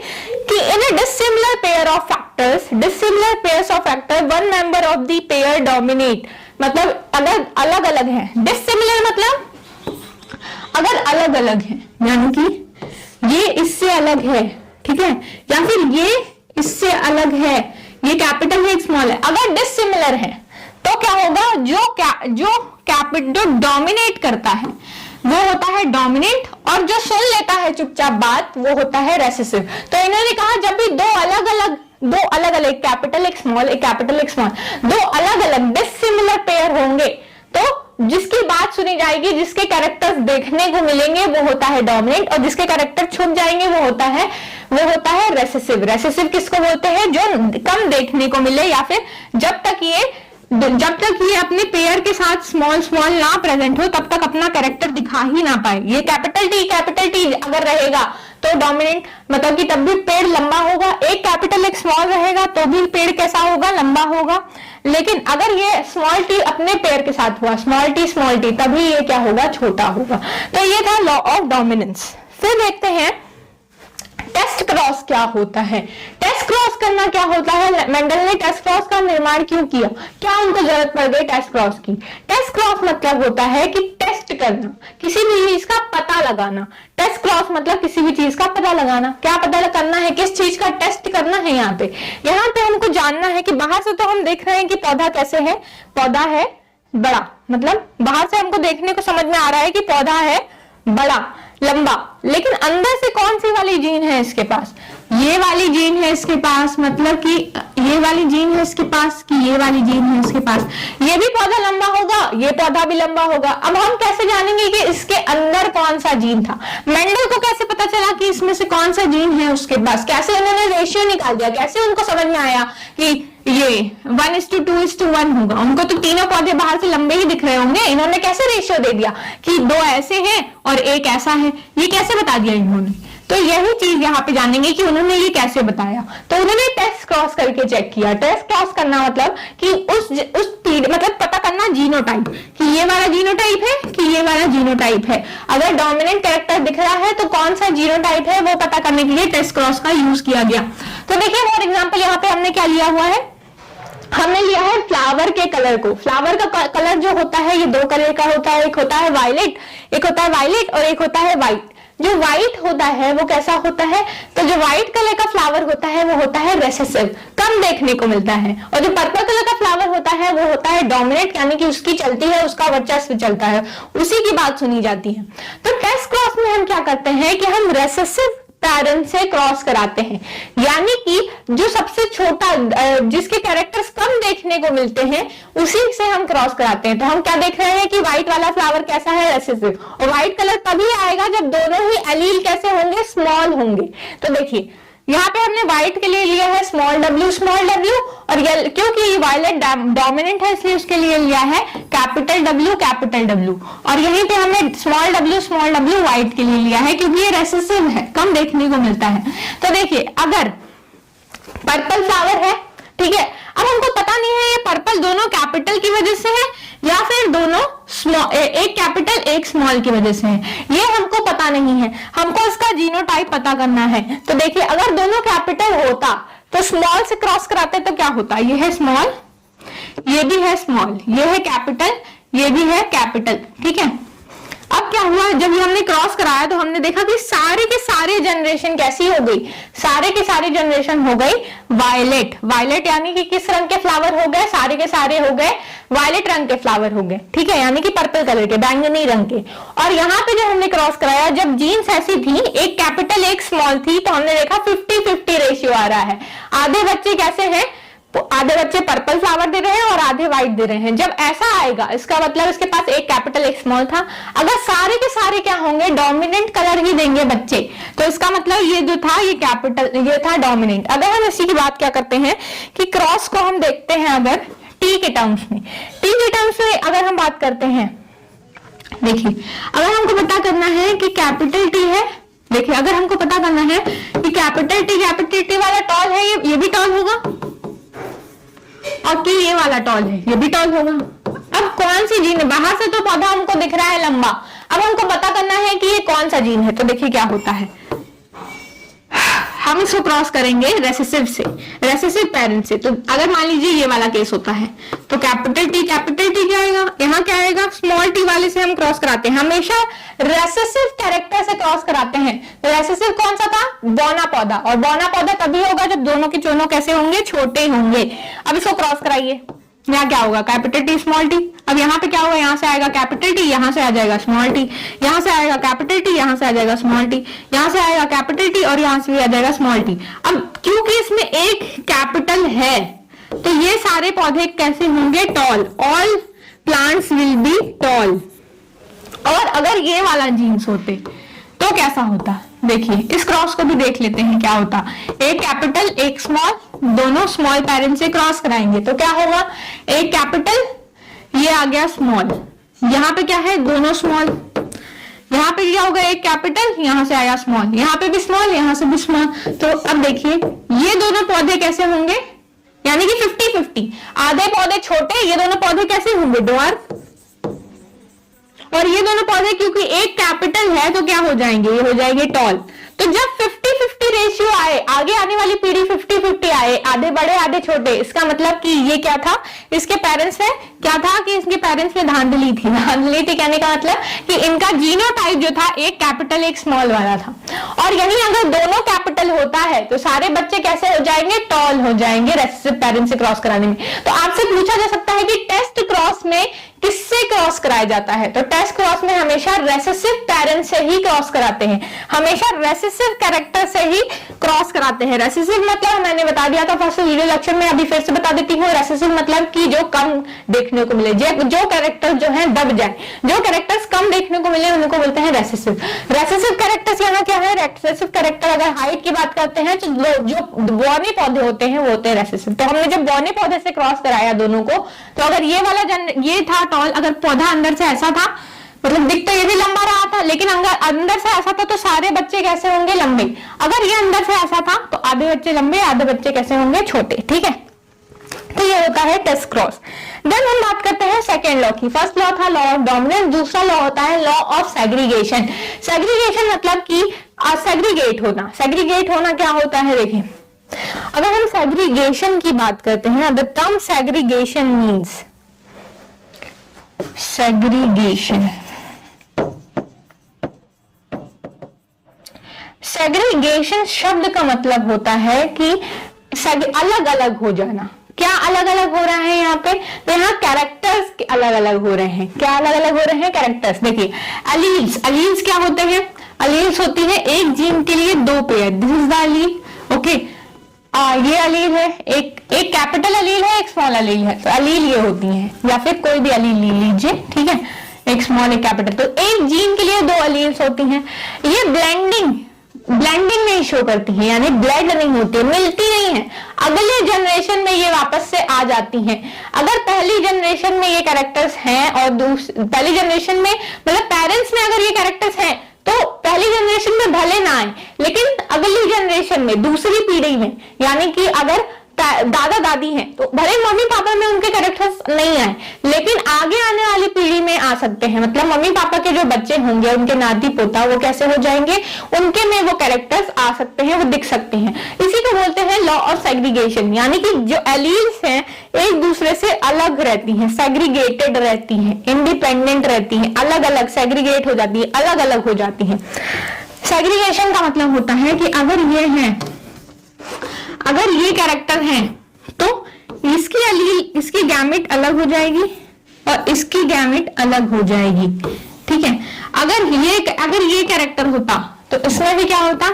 कि in a dissimilar pair of factors, dissimilar pairs of factor, one member of the pair dominate. मतलब अगर अलग अलग है। डिसिमिलर मतलब अगर अलग अलग है, यानी कि ये इससे अलग है, ठीक है, या फिर ये इससे अलग है, ये कैपिटल है, एक स्मॉल है। अगर डिसिमिलर है तो क्या होगा? जो डोमिनेट करता है वो होता है डोमिनेंट, और जो सुन लेता है चुपचाप बात वो होता है रेसेसिव। तो इन्होंने कहा जब भी दो अलग अलग कैपिटल एक स्मॉल, एक कैपिटल एक स्मॉल, 2 अलग अलग डिसिमिलर पेयर होंगे तो जिसकी बात सुनी जाएगी, जिसके कैरेक्टर्स देखने को मिलेंगे वो होता है डोमिनेंट, और जिसके कैरेक्टर छुप जाएंगे वो होता है रेसेसिव। रेसेसिव किसको बोलते हैं? जो कम देखने को मिले, या फिर जब तक ये अपने पेयर के साथ स्मॉल ना प्रेजेंट हो तब तक अपना कैरेक्टर दिखा ही ना पाए। ये कैपिटल टी अगर रहेगा तो डोमिनेंट मतलब कि तब भी पेड़ लंबा होगा। एक कैपिटल एक स्मॉल रहेगा तो भी पेड़ कैसा होगा, लंबा होगा। लेकिन अगर ये स्मॉल टी अपने पेड़ के साथ हुआ, स्मॉल टी, तभी ये क्या होगा, छोटा होगा। तो ये था लॉ ऑफ डोमिनेंस। फिर देखते हैं टेस्ट क्रॉस क्या होता है। टेस्ट क्रॉस करना क्या होता है, मेंडल ने टेस्ट क्रॉस का निर्माण क्यों किया, क्या उनको जरूरत पड़ गई टेस्ट क्रॉस की। टेस्ट क्रॉस मतलब होता है कि टेस्ट करना, किसी भी चीज का पता लगाना। टेस्ट क्रॉस मतलब किसी भी चीज का पता लगाना। क्या पता करना है, किस चीज का टेस्ट करना है। यहाँ पे हमको जानना है कि बाहर से तो हम देख रहे हैं कि पौधा कैसे है, पौधा है बड़ा, मतलब बाहर से हमको देखने को समझ में आ रहा है कि पौधा है बड़ा लंबा, लेकिन अंदर से कौन सी वाली जीन है इसके पास, ये वाली जीन है इसके पास, मतलब कि ये वाली जीन है इसके पास कि ये वाली जीन है इसके पास। ये भी पौधा लंबा होगा, ये पौधा भी लंबा होगा। अब हम कैसे जानेंगे कि इसके अंदर कौन सा जीन था। मेंडल को कैसे पता चला कि इसमें से कौन सा जीन है उसके पास, कैसे उन्होंने रेशियो निकाल दिया, कैसे उनको समझ में आया कि ये 1:2:1 होगा। उनको तो तीनों पौधे बाहर से लंबे ही दिख रहे होंगे, इन्होंने कैसे रेशियो दे दिया कि 2 ऐसे हैं और 1 ऐसा है, ये कैसे बता दिया इन्होंने। तो यही चीज यहाँ पे जानेंगे कि उन्होंने ये कैसे बताया। तो उन्होंने टेस्ट क्रॉस करके चेक किया। टेस्ट क्रॉस करना मतलब कि उस मतलब पता करना जीनोटाइप, कि ये वाला जीनोटाइप है कि ये वाला जीनोटाइप है। अगर डोमिनेंट कैरेक्टर दिख रहा है तो कौन सा जीनोटाइप है वो पता करने के लिए टेस्ट क्रॉस का यूज किया गया। तो देखिए फॉर एग्जाम्पल यहाँ पे हमने क्या लिया हुआ है, हमने लिया है फ्लावर के कलर को। फ्लावर का कलर जो होता है ये 2 कलर का होता है, एक होता है वायलेट और एक होता है व्हाइट। जो व्हाइट होता है वो कैसा होता है, तो जो व्हाइट कलर का फ्लावर होता है वो होता है रेसेसिव, कम देखने को मिलता है। और जो पर्पल कलर का फ्लावर होता है वो होता है डोमिनेंट, यानी कि उसकी चलती है, उसका वर्चस्व चलता है, उसी की बात सुनी जाती है। तो टेस्ट क्रॉस में हम क्या करते हैं कि हम रेसेसिव पैरेंट से क्रॉस कराते हैं, यानी कि जो सबसे छोटा जिसके कैरेक्टर्स कम देखने को मिलते हैं उसी से हम क्रॉस कराते हैं। तो हम क्या देख रहे हैं कि व्हाइट वाला फ्लावर कैसा है, रेसेसिव। और व्हाइट कलर तभी आएगा जब दोनों ही एलील कैसे होंगे, स्मॉल होंगे। तो देखिए यहाँ पे हमने व्हाइट के लिए लिया है स्मॉल w, और क्योंकि वायलेट डोमिनेंट है इसलिए उसके लिए लिया है कैपिटल W। और यहीं पे हमने स्मॉल w व्हाइट के लिए लिया है क्योंकि ये रेसेसिव है, कम देखने को मिलता है। तो देखिए अगर पर्पल फ्लावर है, ठीक है, अब हमको पता नहीं है ये पर्पल दोनों कैपिटल की वजह से है या फिर दोनों स्मॉल, एक कैपिटल एक स्मॉल की वजह से है, ये हमको पता नहीं है। हमको इसका जीनोटाइप पता करना है। तो देखिए अगर दोनों कैपिटल होता तो स्मॉल से क्रॉस कराते तो क्या होता, ये है स्मॉल, ये भी है स्मॉल, ये है कैपिटल, ये भी है कैपिटल, ठीक है। अब क्या हुआ, जब हमने क्रॉस कराया तो हमने देखा कि सारे के सारे जनरेशन कैसी हो गई, सारे के सारे जनरेशन हो गई वायलेट, यानी कि किस रंग के फ्लावर हो गए, सारे के सारे हो गए वायलेट रंग के फ्लावर हो गए, ठीक है, यानी कि पर्पल कलर के, बैंगनी रंग के। और यहाँ पे जब हमने क्रॉस कराया, जब जीन्स ऐसी थी, एक कैपिटल एक स्मॉल थी, तो हमने देखा 50-50 रेशियो आ रहा है। आधे बच्चे कैसे हैं, आधे बच्चे पर्पल फ्लावर दे रहे हैं और आधे व्हाइट दे रहे हैं। जब ऐसा आएगा इसका मतलब इसके पास एक कैपिटल एक स्मॉल था। अगर सारे के सारे क्या होंगे, डोमिनेंट कलर ही देंगे बच्चे, तो इसका मतलब ये जो था ये कैपिटल, ये था डोमिनेंट। अगर हम इसी की बात क्या करते हैं कि क्रॉस को हम देखते हैं अगर टी के टर्म्स में, अगर हम बात करते हैं, देखिए अगर हमको पता करना है कि कैपिटल टी है, देखिए अगर हमको पता करना है कि कैपिटल टी वाला टॉल है, ये भी टॉल होगा, और कि ये वाला टॉल है, ये भी टॉल होगा। अब कौन सी जीन है, बाहर से तो पौधा हमको दिख रहा है लंबा, अब हमको पता करना है कि ये कौन सा जीन है। तो देखिए क्या होता है, हम इसको क्रॉस करेंगे रेसेसिव पेरेंट से। तो अगर मान लीजिए ये वाला केस होता है तो कैपिटल टी क्या आएगा, यहाँ क्या आएगा, स्मॉल टी वाले से हम क्रॉस कराते हैं, हमेशा रेसेसिव कैरेक्टर से क्रॉस कराते हैं। तो रेसेसिव कौन सा था, बौना पौधा, और बौना पौधा तभी होगा जब दोनों के चोनों कैसे होंगे, छोटे होंगे। अब इसको क्रॉस कराइए, यहाँ क्या होगा, कैपिटल टी स्मॉल टी। अब यहाँ पे क्या होगा, यहाँ से आएगा कैपिटल टी, यहाँ से आ जाएगा स्मॉल टी, यहाँ से आएगा कैपिटल टी, यहाँ से आ जाएगा स्मॉल टी, यहाँ से आएगा कैपिटल टी और यहाँ से भी आ जाएगा स्मॉल टी। अब क्योंकि इसमें एक कैपिटल है तो ये सारे पौधे कैसे होंगे, tall, all plants will be tall. और अगर ये वाला जीन्स होते तो कैसा होता, देखिए इस क्रॉस को भी देख लेते हैं क्या होता। एक कैपिटल एक स्मॉल, दोनों स्मॉल पेरेंट से क्रॉस कराएंगे तो क्या होगा, एक कैपिटल, ये आ गया स्मॉल, यहाँ पे क्या है, दोनों स्मॉल, यहाँ पे क्या होगा, एक कैपिटल, यहाँ से आया स्मॉल, यहाँ पे भी स्मॉल, यहाँ से भी स्मॉल। तो अब देखिए ये दोनों पौधे कैसे होंगे, यानी कि 50-50, आधे पौधे छोटे, ये दोनों पौधे कैसे होंगे, ड्वार्फ। और ये दोनों पौधे क्योंकि एक कैपिटल है तो क्या हो जाएंगे, ये हो जाएंगे टॉल। तो जब 50-50 रेशियो आए, आगे आने वाली पीढ़ी 50-50 आए, आधे बड़े आधे छोटे, इसका मतलब कि ये क्या था, इसके पेरेंट्स ने क्या था कि इसके पेरेंट्स ने धांधली थी। धांधली थी कहने का मतलब कि इनका जीनोटाइप जो था एक कैपिटल एक स्मॉल वाला था। और यही अगर दोनों कैपिटल होता है तो सारे बच्चे कैसे हो जाएंगे, टॉल हो जाएंगे रेसेसिव पेरेंट्स से क्रॉस कराने में। तो आपसे पूछा जा सकता है कि टेस्ट क्रॉस में किससे क्रॉस कराया जाता है, तो टेस्ट क्रॉस में हमेशा रेसेसिव पेरेंट्स से ही क्रॉस कराते हैं, हमेशा रेसेसिव कैरेक्टर से ही क्रॉस कराते हैं। रेसेसिव मतलब मैंने बता दिया था फर्स्ट वीडियो लेक्चर में, अभी फिर से बता देती हूँ। रेसेसिव मतलब कि जो कम देखने को मिले, जो कैरेक्टर जो है दब जाए, जो कैरेक्टर्स कम देखने को मिले उनको बोलते हैं रेसेसिव। रेसेसिव कैरेक्टर्स यहाँ क्या है, रेसेसिव कैरेक्टर अगर हाइट की बात करते हैं तो जो बौने पौधे होते हैं वो होते हैं रेसेसिव। तो हमने जब बौने पौधे से क्रॉस कराया दोनों को, तो अगर ये वाला ये था टॉल, अगर पौधा अंदर से ऐसा था, मतलब दिख तो ये भी लंबा रहा था, लेकिन अंदर से ऐसा था तो सारे बच्चे कैसे होंगे, लंबे। अगर ये अंदर से ऐसा था तो आधे बच्चे लंबे, आधे बच्चे कैसे होंगे, छोटे। ठीक है, तो ये होता है टेस्ट क्रॉस। देन हम बात करते हैं सेकेंड लॉ की। फर्स्ट लॉ था लॉ ऑफ डोमिनेंस, दूसरा लॉ होता है लॉ ऑफ सेग्रीगेशन। सेग्रीगेशन मतलब कि सेग्रीगेट होना। सेग्रीगेट होना क्या होता है, देखिए अगर हम सेग्रीगेशन की बात करते हैं, the term segregation means, segregation, segregation शब्द का मतलब होता है कि अलग अलग हो जाना। क्या अलग अलग हो रहा है यहाँ पे, तो यहाँ कैरेक्टर्स अलग अलग हो रहे हैं। क्या अलग अलग हो रहे हैं, कैरेक्टर्स। देखिए अलील्स, अलील्स क्या होते हैं, अलील्स होती है एक जीन के लिए दो pair, this is the allele. Okay, ये अलील है, एक कैपिटल अलील है, एक स्मॉल अलील है, तो अलील ये होती है, या फिर कोई भी अलील ले लीजिए। ठीक है, एक स्मॉल एक कैपिटल, तो एक जीन के लिए दो अलील्स होती हैं। ये ब्लेंडिंग नहीं शो करती है, यानी ब्लेंड नहीं होती, मिलती नहीं है। अगले जनरेशन में ये वापस से आ जाती हैं। अगर पहली जनरेशन में ये कैरेक्टर्स हैं और पहली जनरेशन में मतलब पेरेंट्स में अगर ये कैरेक्टर्स हैं तो पहली जनरेशन में भले ना आए, लेकिन अगली जनरेशन में, दूसरी पीढ़ी में, यानी कि अगर दादा दादी हैं तो भले मम्मी पापा में उनके कैरेक्टर्स नहीं आए, लेकिन आगे आने वाली पीढ़ी में आ सकते हैं। मतलब मम्मी पापा के जो बच्चे होंगे, उनके नाती पोता, वो कैसे हो जाएंगे, उनके में वो कैरेक्टर्स आ सकते हैं, वो दिख सकते हैं। इसी को बोलते हैं लॉ ऑफ सेग्रीगेशन, यानी कि जो एलील्स हैं एक दूसरे से अलग रहती हैं, सेग्रीगेटेड रहती हैं, इंडिपेंडेंट रहती हैं, अलग अलग सेग्रीगेट हो जाती है, अलग अलग हो जाती है। सेग्रीगेशन का मतलब होता है कि अगर ये है, अगर ये कैरेक्टर है तो इसकी अलील, इसकी गैमेट अलग हो जाएगी और इसकी गैमेट अलग हो जाएगी। ठीक है, अगर ये कैरेक्टर होता तो इसमें भी क्या होता,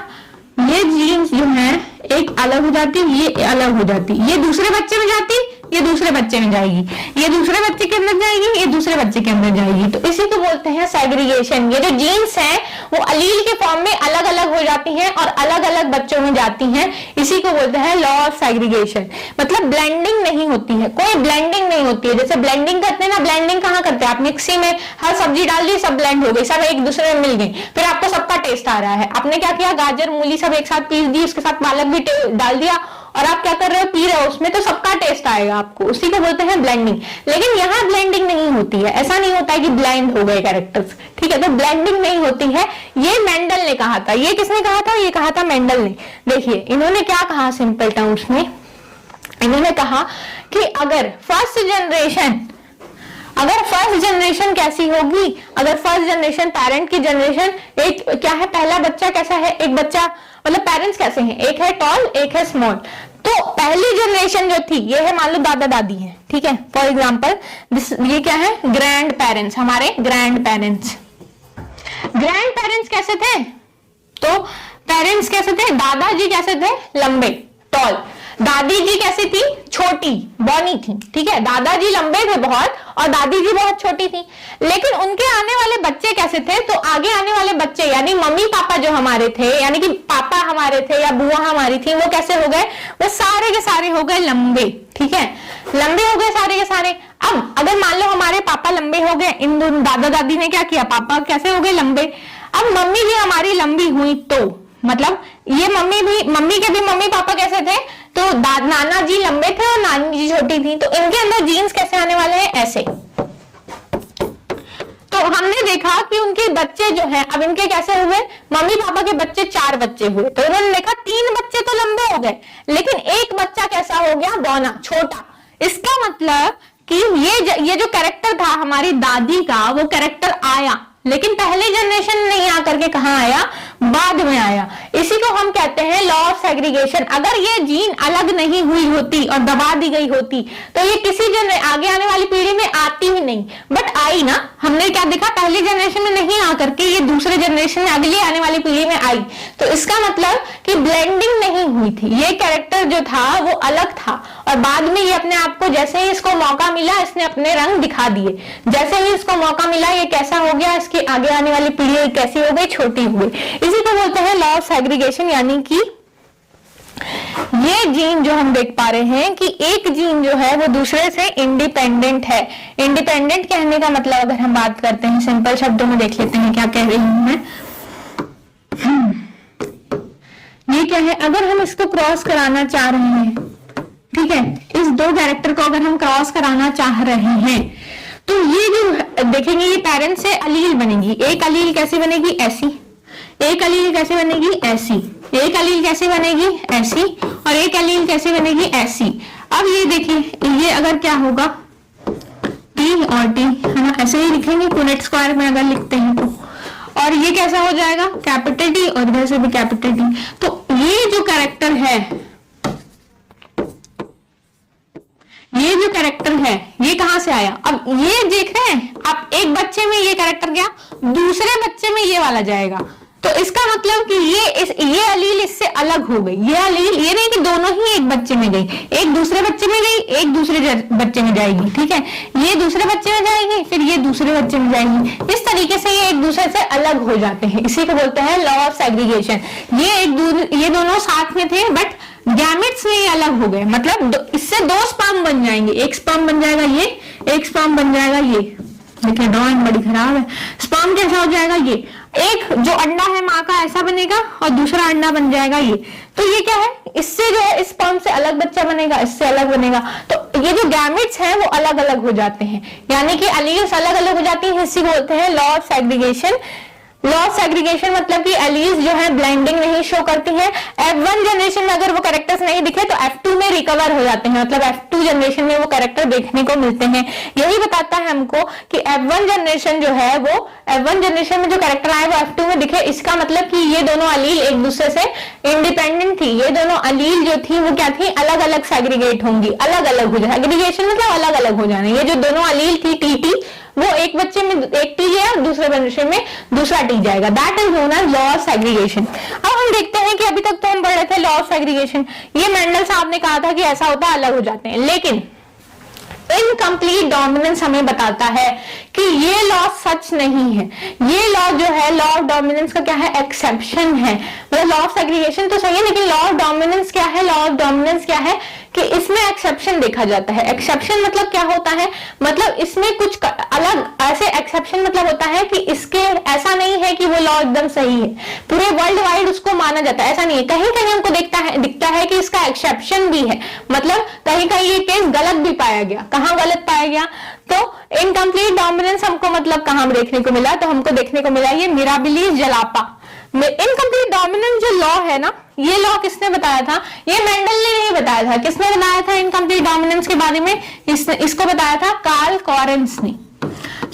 ये जीन्स जो है एक अलग हो जाती, ये अलग हो जाती, ये दूसरे बच्चे में जाती, ये दूसरे बच्चे में जाएगी, ये दूसरे बच्चे के अंदर जाएगी, ये दूसरे बच्चे के अंदर जाएगी। तो इसी को बोलते हैं सेग्रीगेशन। ये जो जीन्स हैं वो अलील के फॉर्म में अलग अलग हो जाती हैं और अलग अलग बच्चों में जाती हैं। इसी को बोलते हैं लॉ ऑफ सेग्रीगेशन। मतलब ब्लेंडिंग नहीं होती है, कोई ब्लेंडिंग नहीं होती है। जैसे ब्लेंडिंग करते हैं ना, ब्लेंडिंग कहाँ करते हैं, आप मिक्सी में हर सब्जी डाल दी, सब ब्लेंड हो गई, सब एक दूसरे में मिल गई, फिर आपको सबका टेस्ट आ रहा है। आपने क्या किया, गाजर मूली सब एक साथ पीस दी, उसके साथ पालक भी डाल दिया और आप क्या कर रहे हो, पी रहे हो, उसमें तो सबका टेस्ट आएगा आपको। उसी को बोलते हैं ब्लेंडिंग। लेकिन यहाँ ब्लेंडिंग नहीं होती है, ऐसा नहीं होता है कि ब्लेंड हो गए कैरेक्टर्स। ठीक है, तो ब्लेंडिंग नहीं होती है। ये मेंडल ने कहा था। ये किसने कहा था, ये कहा था मेंडल ने। देखिए इन्होंने क्या कहा सिंपल टर्म्स में, इन्होंने कहा कि अगर फर्स्ट जनरेशन कैसी होगी, अगर फर्स्ट जनरेशन पेरेंट की जनरेशन एक क्या है, पहला बच्चा कैसा है, एक बच्चा मतलब पेरेंट्स कैसे हैं, एक है टॉल एक है स्मॉल। तो पहली जनरेशन जो थी ये है, मान लो दादा दादी है। ठीक है, फॉर एग्जाम्पल ये क्या है, ग्रैंड पेरेंट्स, हमारे ग्रैंड पेरेंट्स। ग्रैंड पेरेंट्स कैसे थे, तो पेरेंट्स कैसे थे, दादाजी कैसे थे, लंबे टॉल। दादी जी कैसी थी, छोटी बौनी थी, ठीक है, दादाजी लंबे थे बहुत और दादी जी बहुत छोटी थी। लेकिन उनके आने वाले बच्चे कैसे थे, तो आगे आने वाले बच्चे यानी मम्मी पापा जो हमारे थे, यानी कि पापा हमारे थे या बुआ हमारी थी, वो कैसे हो गए, वो सारे के सारे हो गए लंबे, ठीक है, लंबे हो गए सारे के सारे। अब अगर मान लो हमारे पापा लंबे हो गए, इन दोनों दादा दादी ने क्या किया, पापा कैसे हो गए लंबे, अब मम्मी भी हमारी लंबी हुई तो मतलब ये मम्मी के भी मम्मी पापा कैसे थे, तो नाना जी लंबे थे और नानी जी छोटी थी, तो इनके अंदर जीन्स कैसे आने वाले हैं, ऐसे। तो हमने देखा कि उनके बच्चे जो है, अब इनके कैसे हुए, मम्मी पापा के बच्चे 4 बच्चे हुए, तो उन्होंने देखा 3 बच्चे तो लंबे हो गए, लेकिन एक बच्चा कैसा हो गया, बौना, छोटा। इसका मतलब कि ये जो कैरेक्टर था हमारी दादी का, वो कैरेक्टर आया, लेकिन पहले जनरेशन नहीं आकर के कहां आया, बाद में आया। इसी को हम कहते हैं लॉ ऑफ सेग्रीगेशन। अगर ये जीन अलग नहीं हुई होती और दबा दी गई होती तो ये किसी आगे आने वाली पीढ़ी में आती ही नहीं, बट आई ना। हमने क्या देखा, पहली जनरेशन में नहीं आकर के ये दूसरे जनरेशन में अगली आने वाली पीढ़ी में आई, तो इसका मतलब कि ब्लेंडिंग नहीं हुई थी, ये कैरेक्टर जो था वो अलग था और बाद में ये अपने आप को, जैसे ही इसको मौका मिला इसने अपने रंग दिखा दिए, जैसे ही इसको मौका मिला ये कैसा हो गया, इसकी आगे आने वाली पीढ़ी कैसी हो गई, छोटी हो गई। इसी को बोलते हैं लॉ ऑफ सेग्रीगेशन, यानी कि ये जीन जो हम देख पा रहे हैं कि एक जीन जो है वो दूसरे से इंडिपेंडेंट है। इंडिपेंडेंट कहने का मतलब अगर हम बात करते हैं सिंपल शब्दों में, देख लेते हैं क्या कह रही हूं मैं। ये क्या है, अगर हम इसको क्रॉस कराना चाह रहे हैं, ठीक है, इस 2 कैरेक्टर को अगर हम क्रॉस कराना चाह रहे हैं, तो ये जो देखेंगे ये पेरेंट्स से अलील बनेगी। एक अलील कैसे बनेगी, ऐसी, एक अलील कैसे बनेगी, ऐसी, एक अलील कैसे बनेगी, ऐसी, और एक अलील कैसे बनेगी, ऐसी। अब ये देखिए, ये अगर क्या होगा, टी और टी, है ना, ऐसे ही लिखेंगे पुनेट स्क्वायर में अगर लिखते हैं तो, और ये कैसा हो जाएगा, कैपिटल टी और इधर से भी कैपिटल टी। तो ये जो कैरेक्टर है, ये जो कैरेक्टर है ये कहां से आया, अब ये देख रहे हैं आप, एक बच्चे में ये कैरेक्टर गया, दूसरे बच्चे में ये वाला जाएगा, तो इसका मतलब कि ये अलील इससे अलग हो गई। ये अलील, ये नहीं कि दोनों ही एक बच्चे में गई, एक दूसरे बच्चे में गई, एक दूसरे बच्चे में जाएगी, ठीक है, ये दूसरे बच्चे में जाएगी, फिर ये दूसरे बच्चे में जाएगी। इस तरीके से ये एक दूसरे से अलग हो जाते हैं, इसी को बोलते हैं लॉ ऑफ सेग्रीगेशन। ये दोनों साथ में थे बट गैमेट्स में ये अलग हो गए, मतलब इससे 2 स्पर्म बन जाएंगे, एक स्पर्म बन जाएगा ये, एक स्पर्म बन जाएगा ये। देखिए ड्राइंग बड़ी खराब है। स्पर्म कैसा हो जाएगा, ये एक जो अंडा है माँ का ऐसा बनेगा और दूसरा अंडा बन जाएगा ये। तो ये क्या है, इससे जो है इस स्पर्म से अलग बच्चा बनेगा, इससे अलग बनेगा। तो ये जो गैमेट्स हैं वो अलग अलग हो जाते हैं, यानी कि एलील्स अलग अलग हो जाती है। इसी को बोलते हैं law of segregation. Law of segregation मतलब कि एलील्स जो है ब्लेंडिंग नहीं शो करती है। F1 जनरेशन में अगर वो कैरेक्टर्स नहीं दिखे तो F2 में रिकवर हो जाते हैं, मतलब F2 जनरेशन में वो कैरेक्टर देखने को मिलते हैं। यही बताता है हमको कि F1 जनरेशन जो है वो F1 जनरेशन में जो कैरेक्टर आए वो F2 में दिखे। इसका मतलब कि ये दोनों अलील एक दूसरे से इंडिपेंडेंट थी। ये दोनों अलील जो थी वो क्या थी, अलग अलग सेग्रीगेट होंगी, अलग अलग हो जाए। सेग्रीगेशन मतलब अलग अलग हो जाना। ये जो दोनों अलील थी टी वो एक बच्चे में एक टी है और दूसरे बच्चे में दूसरा टी जाएगा। That is known as law of segregation. अब हम देखते हैं कि अभी तक तो हम पढ़ रहे थे लॉ ऑफ सेग्रीगेशन। ये मेंडल साहब ने कहा था कि ऐसा होता है, अलग हो जाते हैं, लेकिन इनकम्प्लीट डोमिनेंस हमें बताता है कि ये लॉ सच नहीं है। ये लॉ जो है लॉ ऑफ डोमिनेंस का क्या है, एक्सेप्शन है। मतलब लॉ ऑफ सेग्रीगेशन तो सही है, लेकिन लॉ ऑफ डोमिनेंस क्या है, लॉ ऑफ डोमिनेंस क्या है कि इसमें एक्सेप्शन देखा जाता है। एक्सेप्शन मतलब क्या होता है, मतलब इसमें कुछ अलग, ऐसे एक्सेप्शन मतलब होता है कि इसके ऐसा नहीं है कि वो लॉ एकदम सही है, पूरे वर्ल्ड वाइड उसको माना जाता है, ऐसा नहीं है। कहीं कहीं हमको दिखता है कि इसका एक्सेप्शन भी है, मतलब कहीं कहीं ये केस गलत भी पाया गया। कहाँ गलत पाया गया, तो इनकम्प्लीट डोमिनेंस हमको मतलब कहाँ देखने को मिला, तो हमको देखने को मिला ये मिराबिलिस जलापा। इनकम्प्लीट डोमिनेंस जो लॉ है ना, ये लॉ किसने बताया था, ये मेंडल ने नहीं बताया था। किसने बताया था इनकम्प्लीट डोमिनेंस के बारे में, इसको बताया था कार्ल कॉरेंस ने।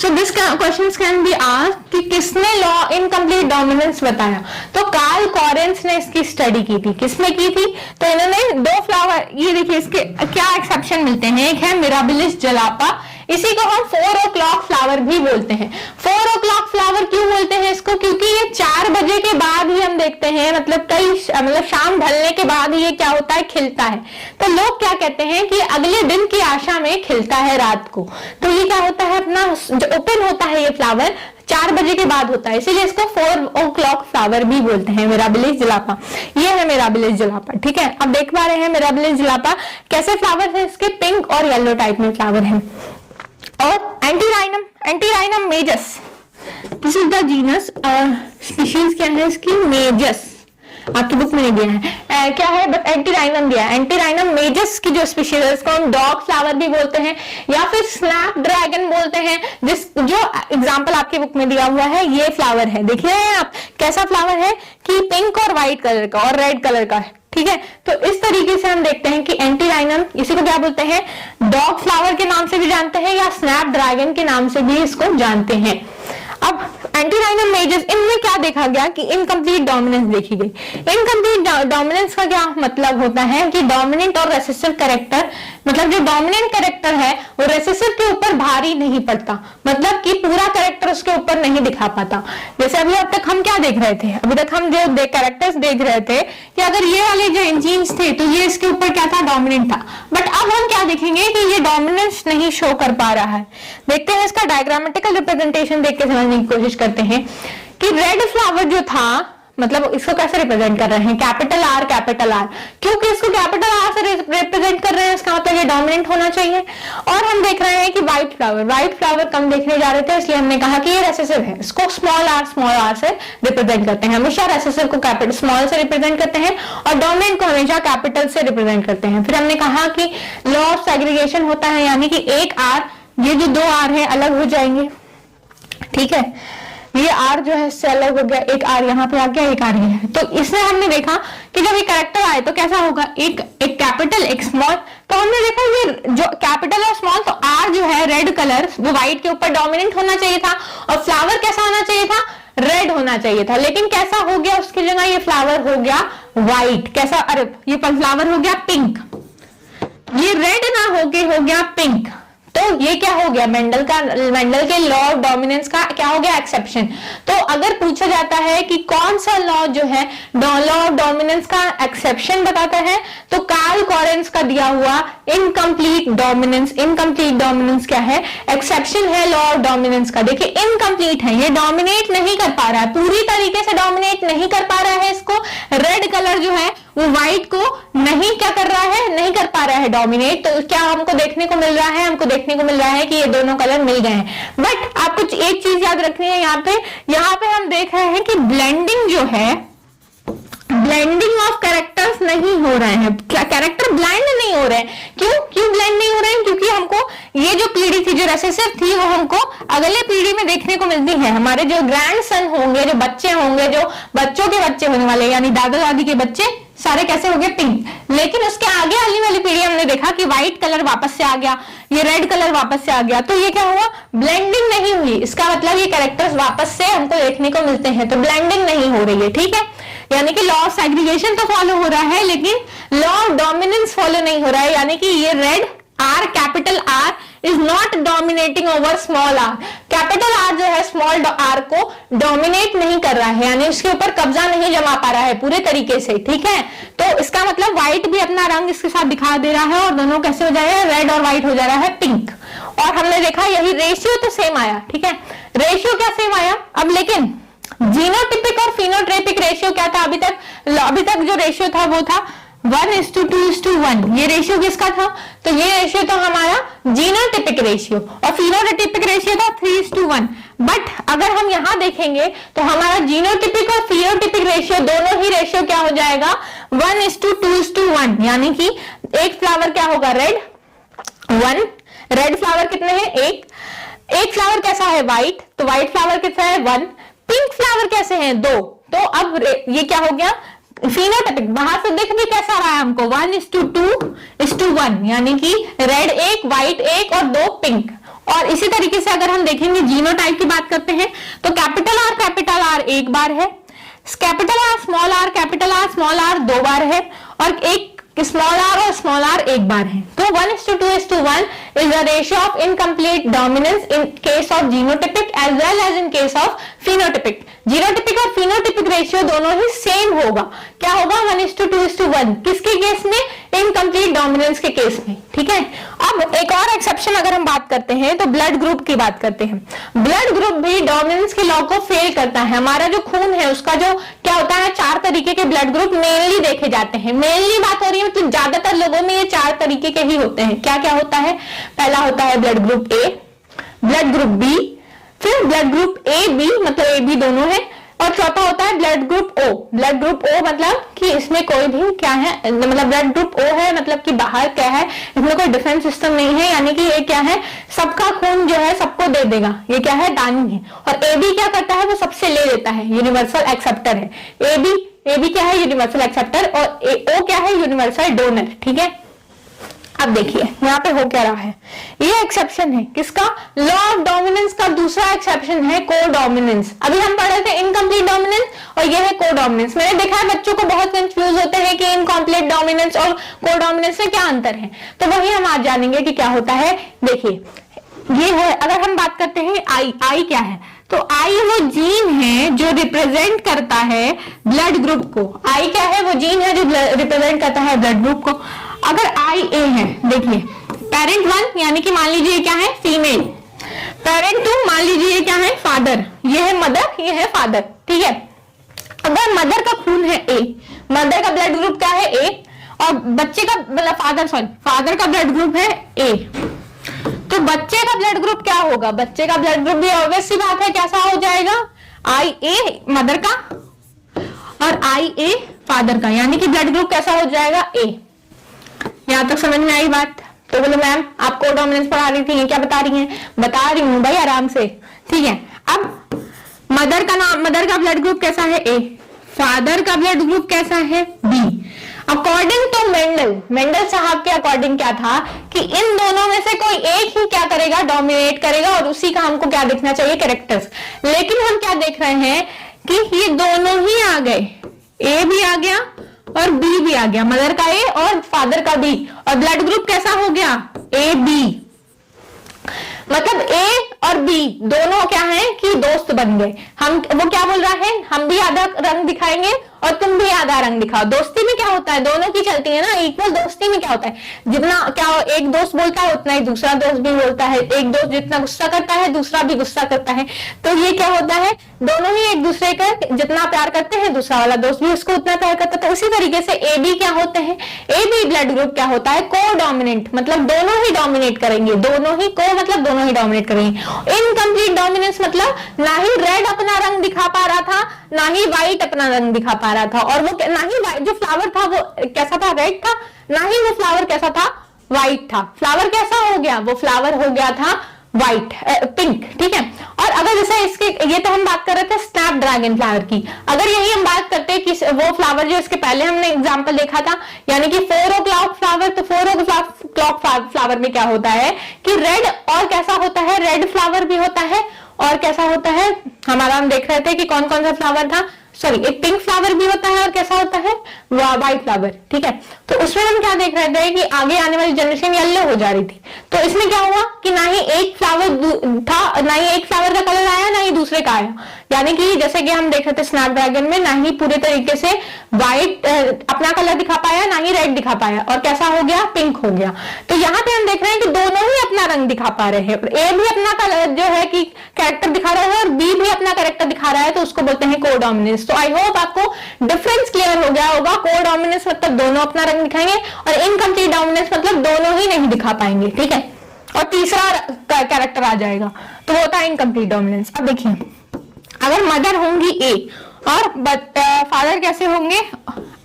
So this questions can be asked कि किसने लॉ इनकम्प्लीट डोमिनेंस बताया, तो कार्ल कॉरेंस ने इसकी स्टडी की थी। किसने की थी, तो इन्होंने 2 फ्लावर, ये देखिए इसके क्या एक्सेप्शन मिलते हैं, एक है मिराबिलिस जलापा, इसी को हम 4 o'clock फ्लावर भी बोलते हैं। 4 o'clock फ्लावर क्यों बोलते हैं इसको? क्योंकि ये 4 बजे के बाद ही हम देखते हैं, मतलब शाम ढलने के बाद ही ये क्या होता है, खिलता है। तो लोग क्या कहते हैं कि अगले दिन की आशा में खिलता है रात को। तो ये क्या होता है, अपना जो ओपन होता है ये फ्लावर 4 बजे के बाद होता है, इसीलिए इसको 4 o'clock फ्लावर भी बोलते हैं। मिराबिलिस जुलापा, ये है मिराबिलिस जुलापा। ठीक है, अब देख पा रहे हैं मिराबिलिस जुलापा कैसे फ्लावर है इसके, पिंक और येलो टाइप में फ्लावर है। और antirrhinum, antirrhinum मेजस, this is the genus, species क्या है इसकी, मेजस। आपकी बुक में नहीं दिया है क्या है, बट एंटीराइनम दिया है। एंटीराइनम मेजस की जो स्पीशीज है इसको हम डॉग फ्लावर भी बोलते हैं या फिर स्नैप ड्रैगन बोलते हैं। जिस जो एग्जांपल आपकी बुक में दिया हुआ है ये फ्लावर है, देखिए आप कैसा फ्लावर है कि पिंक और व्हाइट कलर का और रेड कलर का है। ठीक है, तो इस तरीके से हम देखते हैं कि एंटीराइनम, इसी को क्या बोलते हैं, डॉग फ्लावर के नाम से भी जानते हैं या स्नैप ड्रैगन के नाम से भी इसको जानते हैं। अब एंटीराइनम मेजस, इनमें क्या देखा गया कि इनकम्प्लीट डोमिनेंस देखी गई। इनकम्प्लीट डोमिनेंस का क्या मतलब होता है कि डोमिनेंट और रेसेसिव कैरेक्टर, मतलब जो डोमिनेंट कैरेक्टर है वो रेसेसिव के ऊपर भारी नहीं पड़ता, मतलब कि पूरा कैरेक्टर उसके ऊपर नहीं दिखा पाता। जैसे अभी अब तक हम क्या देख रहे थे, अभी तक हम जो कैरेक्टर्स देख रहे थे कि अगर ये वाले जो जीन्स थे तो ये इसके ऊपर क्या था, डोमिनेंट था। बट अब हम क्या देखेंगे कि ये डोमिनेंस नहीं शो कर पा रहा है। देखते हैं इसका डायग्रामेटिकल रिप्रेजेंटेशन देख के समझने की कोशिश करते हैं कि रेड फ्लावर जो था, मतलब इसको कैसे रिप्रेजेंट कर रहे हैं, कैपिटल आर कैपिटल आर। क्योंकि इसको कैपिटल आर से रिप्रेजेंट कर रहे हैं, इसका मतलब ये डोमिनेंट होना चाहिए। और हम देख रहे हैं कि व्हाइट फ्लावर कम देखने जा रहे थे, इसलिए हमने कहा कि ये रेसेसिव है, इसको स्मॉल आर से रिप्रेजेंट करते हैं। हमेशा रेसेसिव को कैपिटल स्मॉल से रिप्रेजेंट करते हैं और डोमिनेंट को हमेशा कैपिटल से रिप्रेजेंट करते हैं। फिर हमने कहा कि लॉ ऑफ सेग्रीगेशन होता है, यानी कि एक आर, ये जो 2 आर है अलग हो जाएंगे। ठीक है, ये आर जो है इससे अलग हो गया, एक आर यहाँ पे आ गया, एक आर ये है। तो इसमें हमने देखा कि जब ये कैरेक्टर आए तो कैसा होगा, एक कैपिटल एक स्मॉल। तो हमने देखा ये जो कैपिटल और स्मॉल, तो आर जो है रेड कलर वो व्हाइट के ऊपर डोमिनेंट होना चाहिए था और फ्लावर कैसा होना चाहिए था, रेड होना चाहिए था। लेकिन कैसा हो गया, उसकी जगह ये फ्लावर हो गया व्हाइट। कैसा, अरे ये फ्लावर हो गया पिंक, ये रेड ना होके हो गया पिंक। तो ये क्या हो गया, मेंडल के लॉ ऑफ डोमिनेंस का क्या हो गया, एक्सेप्शन। तो अगर पूछा जाता है कि कौन सा लॉ जो है लॉ ऑफ डोमिनेंस का एक्सेप्शन बताता है, तो कार्ल कॉरेंस का दिया हुआ इनकम्प्लीट डोमिनेंस। इनकम्प्लीट डोमिनेंस क्या है, एक्सेप्शन है लॉ ऑफ डोमिनेंस का। देखिए इनकम्प्लीट है, ये डोमिनेट नहीं कर पा रहा है, पूरी तरीके से डोमिनेट नहीं कर पा रहा है। इसको रेड कलर जो है वो व्हाइट को नहीं क्या कर रहा है, नहीं कर पा रहा है डोमिनेट। तो क्या हमको देखने को मिल रहा है, हमको देखने को मिल रहा है कि ये दोनों कलर मिल गए हैं। बट आपको एक चीज याद रखनी है, यहाँ पे हम देख रहे हैं कि ब्लेंडिंग जो है, ब्लेंडिंग ऑफ कैरेक्टर्स नहीं हो रहे हैं, कैरेक्टर ब्लेंड नहीं हो रहे हैं। क्यों ब्लेंड नहीं हो रहे हैं, क्योंकि हमको ये जो पीढ़ी थी जो रेसेसिव थी वो हमको अगले पीढ़ी में देखने को मिलती है। हमारे जो ग्रैंडसन होंगे, जो बच्चे होंगे, जो बच्चों के बच्चे होने वाले, यानी दादा दादी के बच्चे सारे कैसे हो गए, पिंक। लेकिन उसके आगे आने वाली पीढ़ी हमने देखा कि व्हाइट कलर वापस से आ गया, ये रेड कलर वापस से आ गया। तो ये क्या हुआ, ब्लेंडिंग नहीं हुई। इसका मतलब ये कैरेक्टर्स वापस से हमको देखने को मिलते हैं, तो ब्लेंडिंग नहीं हो रही है। ठीक है, यानी कि लॉ ऑफ सेग्रीगेशन तो फॉलो हो रहा है लेकिन लॉ ऑफ डोमिनेंस फॉलो नहीं हो रहा है। यानी कि ये red R, capital R is not dominating over small R. Capital R जो है स्मॉल आर को डोमिनेट नहीं कर रहा है, यानी उसके ऊपर कब्जा नहीं जमा पा रहा है पूरे तरीके से। ठीक है, तो इसका मतलब व्हाइट भी अपना रंग इसके साथ दिखा दे रहा है और दोनों कैसे हो जा रहे हैं, रेड और व्हाइट हो जा रहा है पिंक। और हमने देखा यही रेशियो तो सेम आया। ठीक है, रेशियो क्या सेम आया। अब लेकिन जीनोटिपिक और फिनोटाइपिक रेशियो क्या था, अभी तक जो रेशियो था वो था 1:2:1। ये रेशियो किसका था, तो ये रेशियो तो हमारा जीनोटिपिक रेशियो, और फिनोटाइपिक रेशियो था 3:1। बट अगर हम यहां देखेंगे तो हमारा जीनोटिपिक और फिनोटाइपिक रेशियो दोनों ही रेशियो क्या हो जाएगा, 1:2:1। यानी कि एक फ्लावर क्या होगा, रेड 1, रेड फ्लावर कितने हैं, एक फ्लावर कैसा है, व्हाइट, तो व्हाइट फ्लावर कितना है 1, पिंक फ्लावर कैसे हैं 2। तो अब ये क्या हो गया, फिनोटाइपिक। बाहर से देख भी कैसा रहा है हमको, 1:2:1, यानी कि रेड 1, व्हाइट 1 और 2 पिंक। और इसी तरीके से अगर हम देखेंगे जीनोटाइप की बात करते हैं तो कैपिटल आर एक बार है, कैपिटल आर स्मॉल आर 2 बार है, और एक स्मॉल आर और स्मॉल आर एक बार है। तो 1:2:1 is the ratio of incomplete dominance in case of genotypic as well as in case of phenotypic. Genotypic और फिनोटिपिक रेशियो दोनों ही सेम होगा। क्या होगा? 1:2:1 किसके केस में? इनकम्प्लीट डोमिनेंस के केस में। ठीक है, अब एक और एक्सेप्शन अगर हम बात करते हैं तो ब्लड ग्रुप की बात करते हैं। ब्लड ग्रुप भी डोमिनेंस के लॉ को फेल करता है। हमारा जो खून है उसका जो क्या होता है, 4 तरीके के ब्लड ग्रुप मेनली देखे जाते हैं। मेनली बात हो रही है तो ज्यादातर लोगों में ये 4 तरीके के ही होते हैं। क्या क्या होता है? पहला होता है blood group A, blood group B, फिर ब्लड ग्रुप ए बी मतलब ए बी दोनों है, और चौथा होता है blood group O. Blood group O मतलब कि इसमें कोई भी क्या है, मतलब ब्लड ग्रुप ओ है मतलब कि बाहर क्या है, इसमें कोई डिफेंस सिस्टम नहीं है, यानी कि ये क्या है, सबका खून जो है सबको दे देगा, ये क्या है, दानी है। और ए बी क्या करता है, वो सबसे ले लेता है, यूनिवर्सल एक्सेप्टर है। ए बी क्या है, यूनिवर्सल एक्सेप्टर, और ओ क्या है, यूनिवर्सल डोनर। ठीक है, अब देखिए यहाँ पे हो क्या रहा है, ये एक्सेप्शन है किसका, लॉ ऑफ डोमिनेंस का। दूसरा एक्सेप्शन है को डोमिनेंस। अभी हम पढ़ रहे थे इनकम्प्लीट डोमिनेंस और ये है को डोमिनेंस। मैंने देखा है बच्चों को बहुत कंफ्यूज होते हैं कि इनकम्प्लीट डोमिनेंस और को डोमिनेंस में क्या अंतर है, तो वही हम आज जानेंगे कि क्या होता है। देखिए ये है, अगर हम बात करते हैं आई क्या है, तो आई वो जीन है जो रिप्रेजेंट करता है ब्लड ग्रुप को। आई क्या है, वो जीन है जो रिप्रेजेंट करता है ब्लड ग्रुप को। अगर आई ए है, देखिए पेरेंट 1 यानी कि मान लीजिए क्या है, फीमेल, पेरेंट 2 मान लीजिए क्या है, फादर, ये है मदर, ये है फादर। ठीक है, अगर मदर का खून है ए, मदर का ब्लड ग्रुप क्या है ए, और बच्चे का मतलब फादर का ब्लड ग्रुप है ए, तो बच्चे का ब्लड ग्रुप क्या होगा, बच्चे का ब्लड ग्रुप भी ऑब्वियस सी बात है कैसा हो जाएगा, आई ए मदर का और आई ए फादर का, यानी कि ब्लड ग्रुप कैसा हो जाएगा, ए। यहां तक समझ में आई बात? तो बोलो मैम आप को डोमिनेंस पढ़ा रही थी, क्या बता रही हैं? बता रही हूँ भाई आराम से। ठीक है, अब मदर का ब्लड ग्रुप कैसा है, ए, फादर का ब्लड ग्रुप कैसा है, बी। अकॉर्डिंग टू मेंडल साहब के अकॉर्डिंग क्या था कि इन दोनों में से कोई एक ही क्या करेगा, डोमिनेट करेगा, और उसी का हमको क्या देखना चाहिए, कैरेक्टर्स। लेकिन हम क्या देख रहे हैं कि ये दोनों ही आ गए, ए भी आ गया और बी भी आ गया, मदर का ए और फादर का बी, और ब्लड ग्रुप कैसा हो गया, ए बी। मतलब ए और बी दोनों क्या है कि दोस्त बन गए। वो क्या बोल रहा है, हम भी आधा रंग दिखाएंगे और तुम भी आधा रंग दिखाओ। दोस्ती में क्या होता है, दोनों की चलती है ना, इक्वल। दोस्ती में क्या होता है, जितना क्या एक दोस्त बोलता है उतना ही दूसरा दोस्त भी बोलता है, एक दोस्त जितना गुस्सा करता है दूसरा भी गुस्सा करता है। तो ये क्या होता है, दोनों ही एक दूसरे का जितना प्यार करते हैं दूसरा वाला दोस्त भी उसको उतना प्यार करता है। तो उसी तरीके से ए बी क्या होते हैं, ए बी ब्लड ग्रुप क्या होता है, को डोमिनेंट, मतलब दोनों ही डोमिनेट करेंगे, दोनों ही को मतलब दोनों ही डोमिनेट करेंगे। इनकम्प्लीट डोमिनेंस मतलब ना ही रेड अपना रंग दिखा पा रहा था, ना ही व्हाइट अपना रंग दिखा पा रहा था, और वो ना ही जो फ्लावर था वो कैसा था, रेड था, ना ही वो फ्लावर कैसा था, व्हाइट था। फ्लावर कैसा हो गया, वो फ्लावर हो गया था व्हाइट, पिंक। ठीक है, और अगर जैसे इसके, ये तो हम बात कर रहे थे स्नैप ड्रैगन फ्लावर की, अगर यही हम बात करते हैं कि वो फ्लावर जो इसके पहले हमने एग्जांपल देखा था, यानी कि 4 o'clock फ्लावर, तो 4 o'clock फ्लावर में क्या होता है कि रेड, और कैसा होता है, रेड फ्लावर भी होता है, और कैसा होता है, हमारा हम देख रहे थे कि कौन कौन सा फ्लावर था, सॉरी एक पिंक फ्लावर भी होता है, और कैसा होता है, व्हाइट फ्लावर। ठीक है, तो उसमें हम क्या देख रहे थे कि आगे आने वाली जनरेशन येलो हो जा रही थी। तो इसमें क्या हुआ कि ना ही एक फ्लावर था, ना ही एक फ्लावर का कलर आया, ना ही दूसरे का आया, यानी कि जैसे कि हम देख रहे थे स्नैपड्रैगन में, ना ही पूरे तरीके से व्हाइट अपना कलर दिखा पाया, ना ही रेड दिखा पाया, और कैसा हो गया, पिंक हो गया। तो यहाँ पे हम देख रहे हैं कि दोनों ही अपना रंग दिखा पा रहे हैं, ए भी अपना कलर जो है कि कैरेक्टर दिखा रहा है और बी भी अपना कैरेक्टर दिखा रहा है, तो उसको बोलते हैं को डोमिनेंस। तो आई होप आपको डिफरेंस क्लियर हो गया होगा। को डोमिनेंस मतलब दोनों अपना रंग दिखाएंगे, और इनकम्प्लीट डोमिनेंस मतलब दोनों ही नहीं दिखा पाएंगे। ठीक है, और तीसरा कैरेक्टर आ जाएगा, तो होता है इनकम्प्लीट डोमिनेंस। अब देखिए, अगर मदर होंगी ए और फादर कैसे होंगे,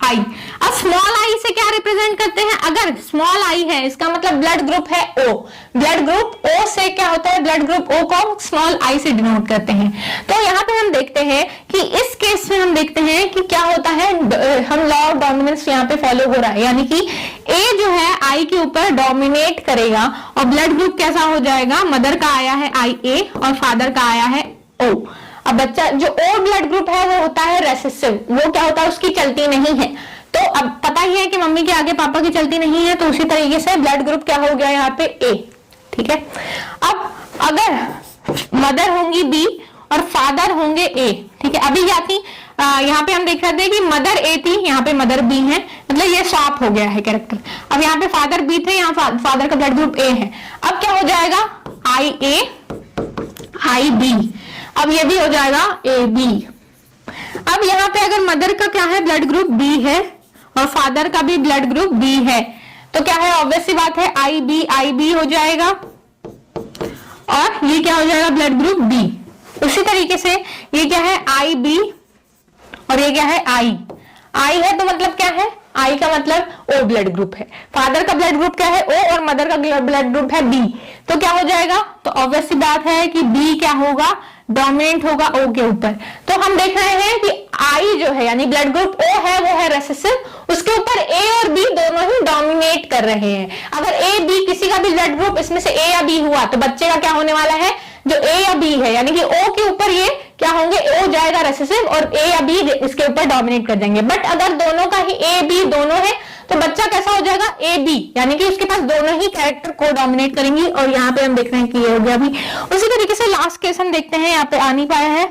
आई। अब स्मॉल आई से क्या रिप्रेजेंट करते हैं, अगर स्मॉल आई है इसका मतलब ब्लड ग्रुप है ओ, ब्लड ग्रुप ओ से क्या होता है, ब्लड ग्रुप ओ को स्मॉल आई से डिनोट करते हैं। तो यहाँ पे हम देखते हैं कि इस केस में हम देखते हैं कि क्या होता है, हम लॉ ऑफ डोमिनेंस यहाँ पे फॉलो हो रहा है, यानी कि ए जो है आई के ऊपर डोमिनेट करेगा, और ब्लड ग्रुप कैसा हो जाएगा, मदर का आया है आई ए और फादर का आया है ओ। अब बच्चा जो ओ ब्लड ग्रुप है वो होता है रेसेसिव, वो क्या होता है, उसकी चलती नहीं है। तो अब पता ही है कि मम्मी के आगे पापा की चलती नहीं है, तो उसी तरीके से ब्लड ग्रुप क्या हो गया यहाँ पे ए। ठीक है, अब अगर मदर होंगी बी और फादर होंगे ए, ठीक है, अभी क्या थी यहाँ पे हम देख रहे थे कि मदर ए थी, यहाँ पे मदर बी है, मतलब ये स्वैप हो गया है कैरेक्टर। अब यहाँ पे फादर बी थे, यहाँ फादर का ब्लड ग्रुप ए है। अब क्या हो जाएगा, आई ए आई बी, अब ये भी हो जाएगा ए बी। अब यहाँ पे अगर मदर का क्या है, ब्लड ग्रुप बी है और फादर का भी ब्लड ग्रुप बी है, तो क्या है, ऑब्वियस सी बात है आई बी हो जाएगा और ये क्या हो जाएगा, ब्लड ग्रुप बी। उसी तरीके से ये क्या है, आई बी और ये क्या है, आई है, तो मतलब क्या है, आई का मतलब ओ ब्लड ग्रुप है, फादर का ब्लड ग्रुप क्या है ओ और मदर का ब्लड ग्रुप है बी, तो क्या हो जाएगा, तो ऑब्वियस सी बात है कि बी क्या होगा, डोमिनेंट होगा ओ के ऊपर। तो हम देख रहे हैं कि आई जो है यानी ब्लड ग्रुप ओ है वो है रेसेसिव, उसके ऊपर ए और बी दोनों ही डोमिनेट कर रहे हैं। अगर ए बी किसी का भी ब्लड ग्रुप इसमें से ए या बी हुआ तो बच्चे का क्या होने वाला है, जो ए या बी है यानी कि ओ के ऊपर ये क्या होंगे, ओ जाएगा रेसेसिव और ए या बी इसके ऊपर डोमिनेट कर देंगे। बट अगर दोनों का ही ए बी दोनों है तो बच्चा कैसा हो जाएगा, ए बी, यानी कि उसके पास दोनों ही कैरेक्टर को डोमिनेट करेंगी। और यहाँ पे हम देख रहे हैं कि ये हो गया अभी। उसी तरीके से लास्ट केस हम देखते हैं, यहाँ पे आ नहीं पाया है,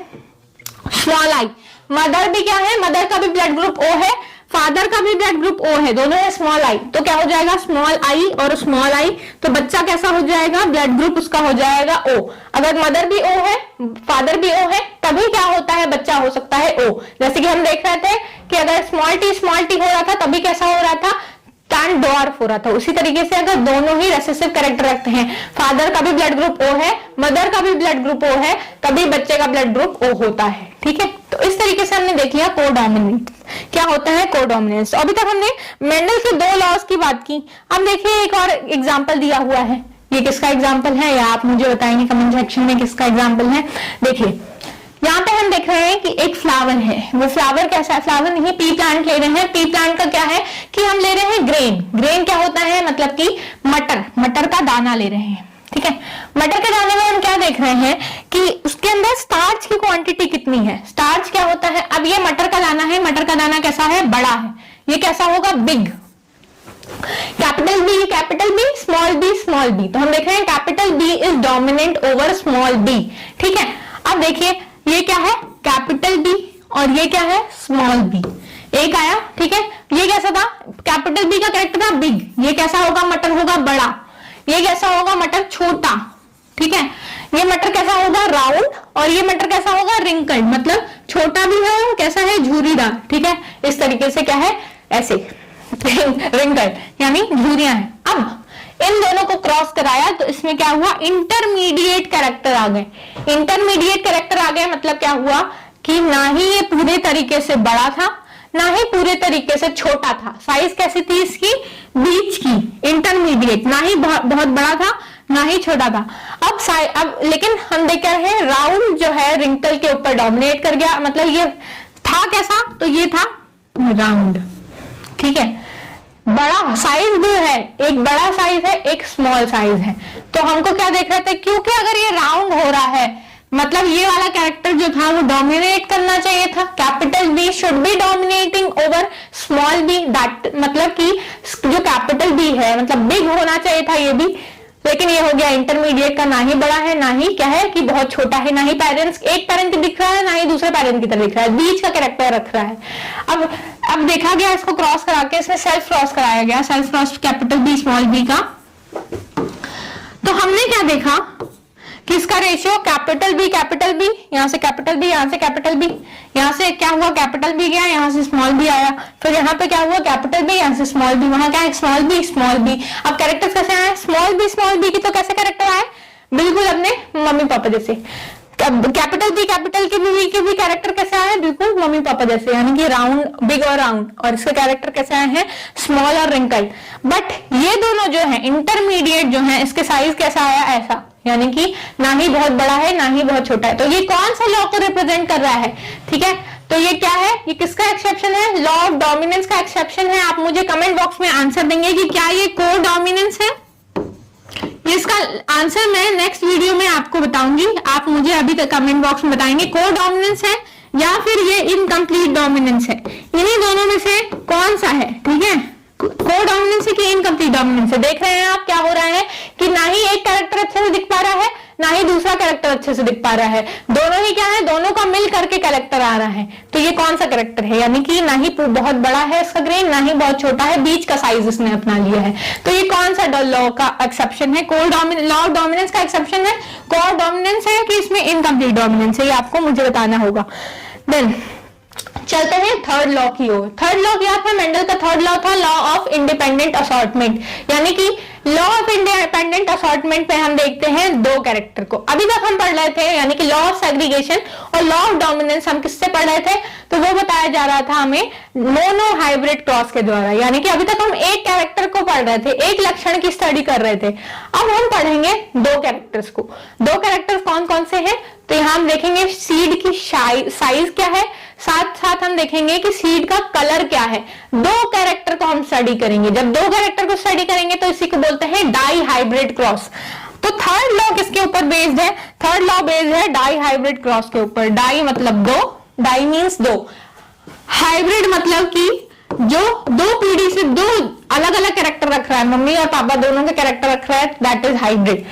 स्मॉल आई। मदर भी क्या है, मदर का भी ब्लड ग्रुप ओ है, फादर का भी ब्लड ग्रुप ओ है, दोनों है स्मॉल आई, तो क्या हो जाएगा, स्मॉल आई और स्मॉल आई, तो बच्चा कैसा हो जाएगा, ब्लड ग्रुप उसका हो जाएगा ओ। अगर मदर भी ओ है फादर भी ओ है तभी क्या होता है, बच्चा हो सकता है ओ। जैसे कि हम देख रहे थे कि अगर स्मॉल टी हो रहा था तभी कैसा हो रहा था, टैन डॉर्फ हो रहा था। उसी तरीके से अगर दोनों ही रेसेसिव कैरेक्टर रखते हैं, फादर का भी ब्लड ग्रुप ओ है, मदर का भी ब्लड ग्रुप ओ है, तभी बच्चे का ब्लड ग्रुप ओ होता है। ठीक है, तो इस तरीके से हमने देख लिया कोडोमिनेंस क्या होता है, कोडोमिनेंस। अभी तक हमने मेंडल के 2 लॉज की बात की। अब देखिए एक और एग्जांपल दिया हुआ है, ये किसका एग्जांपल है या आप मुझे बताएंगे कमेंट सेक्शन में किसका एग्जांपल है। देखिए यहाँ पे हम देख रहे हैं कि एक फ्लावर है, वो फ्लावर कैसा है, फ्लावर नहीं पी प्लांट ले रहे हैं। पी प्लांट का क्या है कि हम ले रहे हैं ग्रेन। ग्रेन क्या होता है, मतलब कि मटर का दाना ले रहे हैं। ठीक है, मटर के दाने में हम क्या देख रहे हैं कि उसके अंदर स्टार्च की क्वांटिटी कितनी है। स्टार्च क्या होता है, अब ये मटर का दाना है, मटर का दाना कैसा है, बड़ा है, ये कैसा होगा, big. Capital B small B, तो हम देख रहे हैं capital B is dominant over small B. ठीक है, अब देखिए ये क्या है, कैपिटल बी और ये क्या है, स्मॉल बी। एक आया, ठीक है, ये कैसा था, कैपिटल बी का कैरेक्टर था बिग, ये कैसा होगा, मटर होगा बड़ा, ये कैसा होगा, मटर छोटा। ठीक है, ये मटर कैसा होगा, राउंड, और ये मटर कैसा होगा, रिंकल्ड, मतलब छोटा भी है और कैसा है, झुर्रीदार। ठीक है, इस तरीके से क्या है, ऐसे रिंकल्ड यानी झुर्रियां हैं। अब इन दोनों को क्रॉस कराया तो इसमें क्या हुआ, इंटरमीडिएट कैरेक्टर आ गए। इंटरमीडिएट कैरेक्टर आ गए मतलब क्या हुआ कि ना ही ये पूरे तरीके से बड़ा था ना ही पूरे तरीके से छोटा था। साइज कैसी थी इसकी, बीच की, इंटरमीडिएट, ना ही बहुत बड़ा था ना ही छोटा था। अब लेकिन हम देख रहे हैं राउंड जो है रिंकल के ऊपर डोमिनेट कर गया, मतलब ये था कैसा, तो ये था राउंड। ठीक है, बड़ा साइज भी है, एक बड़ा साइज है एक स्मॉल साइज है। तो हमको क्या देख रहे थे, क्योंकि अगर ये राउंड हो रहा है मतलब ये वाला कैरेक्टर जो था वो डोमिनेट करना चाहिए था। Capital B should be dominating over small B, that मतलब कि जो कैपिटल बी है मतलब बिग होना चाहिए था ये भी, लेकिन ये हो गया इंटरमीडिएट का, ना ही बड़ा है ना ही क्या है कि बहुत छोटा है, ना ही पेरेंट्स एक पेरेंट दिख रहा है ना ही दूसरे पेरेंट की तरह दिख रहा है, बीच का कैरेक्टर रख रहा है। अब देखा गया इसको क्रॉस करा के, इसमें सेल्फ क्रॉस कराया गया, self cross capital B small B का। तो हमने क्या देखा कि इसका रेशियो कैपिटल बी यहाँ से कैपिटल बी, यहाँ से कैपिटल बी, यहाँ से क्या हुआ, कैपिटल बी गया, यहाँ से स्मॉल बी आया, फिर यहाँ पे क्या हुआ, कैपिटल बी, यहाँ से स्मॉल बी, वहां क्या है, स्मॉल बी। अब कैरेक्टर्स कैसे आए, स्मॉल बी की तो कैसे कैरेक्टर आए, बिल्कुल अपने मम्मी पापा जैसे। कैपिटल बी के भी कैरेक्टर कैसे आए, बिल्कुल मम्मी पापा जैसे, यानी कि राउंड, बिग और राउंड, और इसके कैरेक्टर कैसे आए हैं, स्मॉल और रिंकल्ड। बट ये दोनों जो है इंटरमीडिएट जो है, इसके साइज कैसा आया, ऐसा, यानी कि ना ही बहुत बड़ा है ना ही बहुत छोटा है। तो ये कौन सा लॉ को रिप्रेजेंट कर रहा है, ठीक है, तो ये क्या है, ये किसका एक्सेप्शन है, लॉ ऑफ डोमिनेंस का एक्सेप्शन है। आप मुझे कमेंट बॉक्स में आंसर देंगे कि क्या ये कोडोमिनेंस है। इसका आंसर मैं नेक्स्ट वीडियो में आपको बताऊंगी, आप मुझे अभी तक कमेंट बॉक्स में बताएंगे कोडोमिनेंस है या फिर ये इनकम्प्लीट डोमिनेंस है, इन्हीं दोनों में से कौन सा है। ठीक है। सी की इनकम्प्लीट डोमिनेंस है। देख रहे हैं आप क्या हो रहा है कि ना ही एक कैरेक्टर अच्छे से दिख पा रहा है, ना ही दूसरा कैरेक्टर अच्छे से दिख पा रहा है, दोनों ही क्या है, दोनों का मिल करके कैरेक्टर आ रहा है। तो ये कौन सा कैरेक्टर है, यानी कि ना ही बहुत बड़ा है इसका ग्रेन, ना ही बहुत छोटा है, बीच का साइज इसने अपना लिया है। तो ये कौन सा लॉ का एक्सेप्शन है, लॉ ऑफ डोमिनेंस का एक्सेप्शन है, कोर डोमिनेंस है कि इसमें इनकम्प्लीट डोमिनेंस है, ये आपको मुझे बताना होगा। देन चलते हैं थर्ड लॉ की ओर। थर्ड लॉ क्या था, मेंडल का थर्ड लॉ था लॉ ऑफ इंडिपेंडेंट असॉर्टमेंट, यानी कि लॉ ऑफ इंडिपेंडेंट असॉर्टमेंट पे हम देखते हैं दो कैरेक्टर को। अभी तक हम पढ़ रहे थे यानी कि लॉ ऑफ सेग्रीगेशन और लॉ ऑफ डोमिनेंस हम किससे पढ़ रहे थे, तो वो बताया जा रहा था हमें मोनो हाइब्रिड क्रॉस के द्वारा। यानी कि अभी तक हम एक कैरेक्टर को पढ़ रहे थे, एक लक्षण की स्टडी कर रहे थे, अब हम पढ़ेंगे दो कैरेक्टर्स को। दो कैरेक्टर्स कौन कौन से हैं, तो यहां हम देखेंगे सीड की साइज क्या है, साथ साथ हम देखेंगे कि सीड का कलर क्या है। दो कैरेक्टर को हम स्टडी करेंगे। जब दो कैरेक्टर को स्टडी करेंगे तो इसी को बोलते हैं डाई हाइब्रिड क्रॉस। तो थर्ड लॉ किसके ऊपर बेस्ड है, थर्ड लॉ बेस्ड है डाई हाइब्रिड क्रॉस के ऊपर। डाई मतलब दो, डाई मींस दो, हाइब्रिड मतलब कि जो दो पीढ़ी से दो अलग अलग कैरेक्टर रख रहा है, मम्मी और पापा दोनों के कैरेक्टर रख रहा है, दैट इज हाइब्रिड।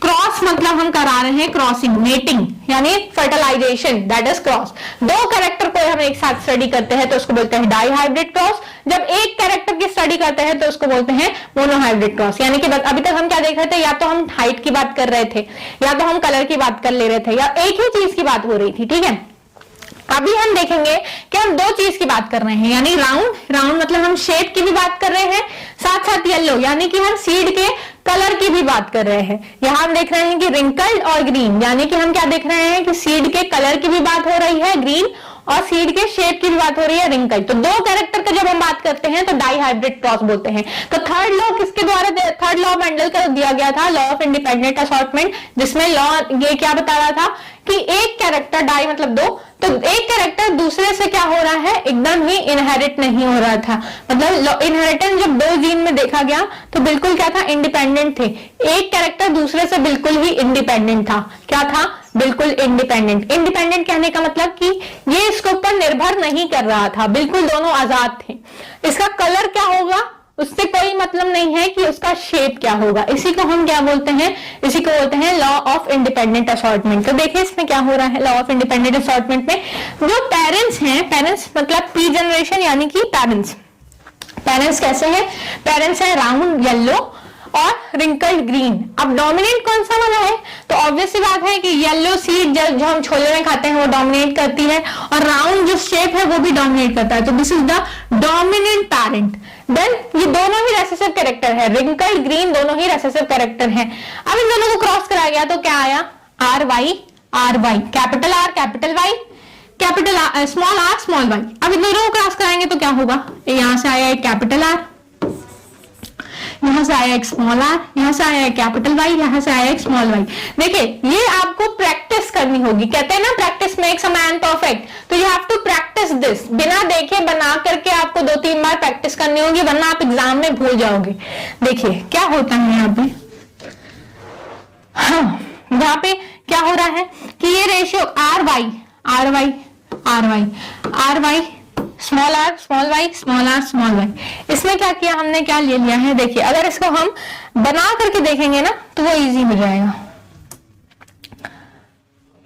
क्रॉस मतलब हम करा रहे हैं क्रॉसिंग, मेटिंग यानी फर्टिलाइजेशन, दैट इज क्रॉस। दो कैरेक्टर को हम एक साथ स्टडी करते हैं तो उसको बोलते हैं डाई हाइब्रिड क्रॉस। जब एक कैरेक्टर की स्टडी करते हैं तो उसको बोलते हैं मोनो हाइब्रिड क्रॉस। यानी कि अभी तक हम क्या देख रहे थे, या तो हम हाइट की बात कर रहे थे, या तो हम कलर की बात कर ले रहे थे, या एक ही चीज की बात हो रही थी। ठीक है, अभी हम देखेंगे कि हम दो चीज की बात कर रहे हैं, यानी राउंड मतलब हम शेप की भी बात कर रहे हैं, साथ साथ येलो यानी कि हम सीड के कलर की भी बात कर रहे हैं। यहां हम देख रहे हैं कि रिंकल्ड और ग्रीन, यानी कि हम क्या देख रहे हैं कि सीड के कलर की भी बात हो रही है ग्रीन, और सीड के शेप की भी बात हो रही है रिंकल्ड। तो दो कैरेक्टर का जब हम बात करते हैं तो डाई हाइब्रिड क्रॉस बोलते हैं। तो थर्ड लॉ किसके द्वारा, थर्ड लॉ मेंडल का दिया गया था लॉ ऑफ इंडिपेंडेंट असॉर्टमेंट, जिसमें लॉ ये क्या बता रहा था कि एक कैरेक्टर, डाई मतलब दो, तो एक कैरेक्टर दूसरे से क्या हो रहा है, एकदम ही इनहेरिट नहीं हो रहा था। मतलब इनहेरिटेंस जब दो जीन में देखा गया तो बिल्कुल क्या था, इंडिपेंडेंट थे। एक कैरेक्टर दूसरे से बिल्कुल ही इंडिपेंडेंट था। क्या था, बिल्कुल इंडिपेंडेंट। इंडिपेंडेंट कहने का मतलब कि ये इसके ऊपर निर्भर नहीं कर रहा था, बिल्कुल दोनों आजाद थे। इसका कलर क्या होगा उससे कोई मतलब नहीं है कि उसका शेप क्या होगा। इसी को हम क्या बोलते हैं, इसी को बोलते हैं लॉ ऑफ इंडिपेंडेंट असॉर्टमेंट। तो देखिए इसमें क्या हो रहा है, लॉ ऑफ इंडिपेंडेंट असॉर्टमेंट में जो पेरेंट्स हैं, पेरेंट्स मतलब प्री जनरेशन यानी कि पेरेंट्स कैसे हैं, पेरेंट्स है राउंड येलो और रिंकल्ड ग्रीन। अब डोमिनेंट कौन सा वाला है, तो ऑब्वियस सी बात है कि येलो सीड जो हम छोले में खाते हैं वो डोमिनेट करती है, और राउंड जो शेप है वो भी डोमिनेट करता है। तो this is the dominant parent. Then ये दोनों ही रेसेसिव कैरेक्टर है, रिंकल्ड ग्रीन दोनों ही रेसेसिव कैरेक्टर हैं। अब इन दोनों को क्रॉस कराया गया तो क्या आया, R Y, capital R capital Y, capital R small Y. अब इन दोनों को क्रॉस कराएंगे तो क्या होगा, यहां से आया एक कैपिटल आर, यहां से आया एक स्मॉल आर, यहां से आया एक कैपिटल वाई, यहां से आया एक स्मॉल वाई। देखिए ये आपको प्रैक्टिस करनी होगी, कहते हैं ना practice makes a man perfect. तो you have to practise this, बिना देखे बना करके आपको 2-3 बार प्रैक्टिस करनी होगी, वरना आप एग्जाम में भूल जाओगे। देखिए क्या होता है यहाँ पे, हाँ यहाँ पे क्या हो रहा है कि ये ratio R Y small R small Y, इसमें क्या किया हमने, क्या ले लिया है। देखिए अगर इसको हम बना करके देखेंगे ना तो वो इजी हो जाएगा।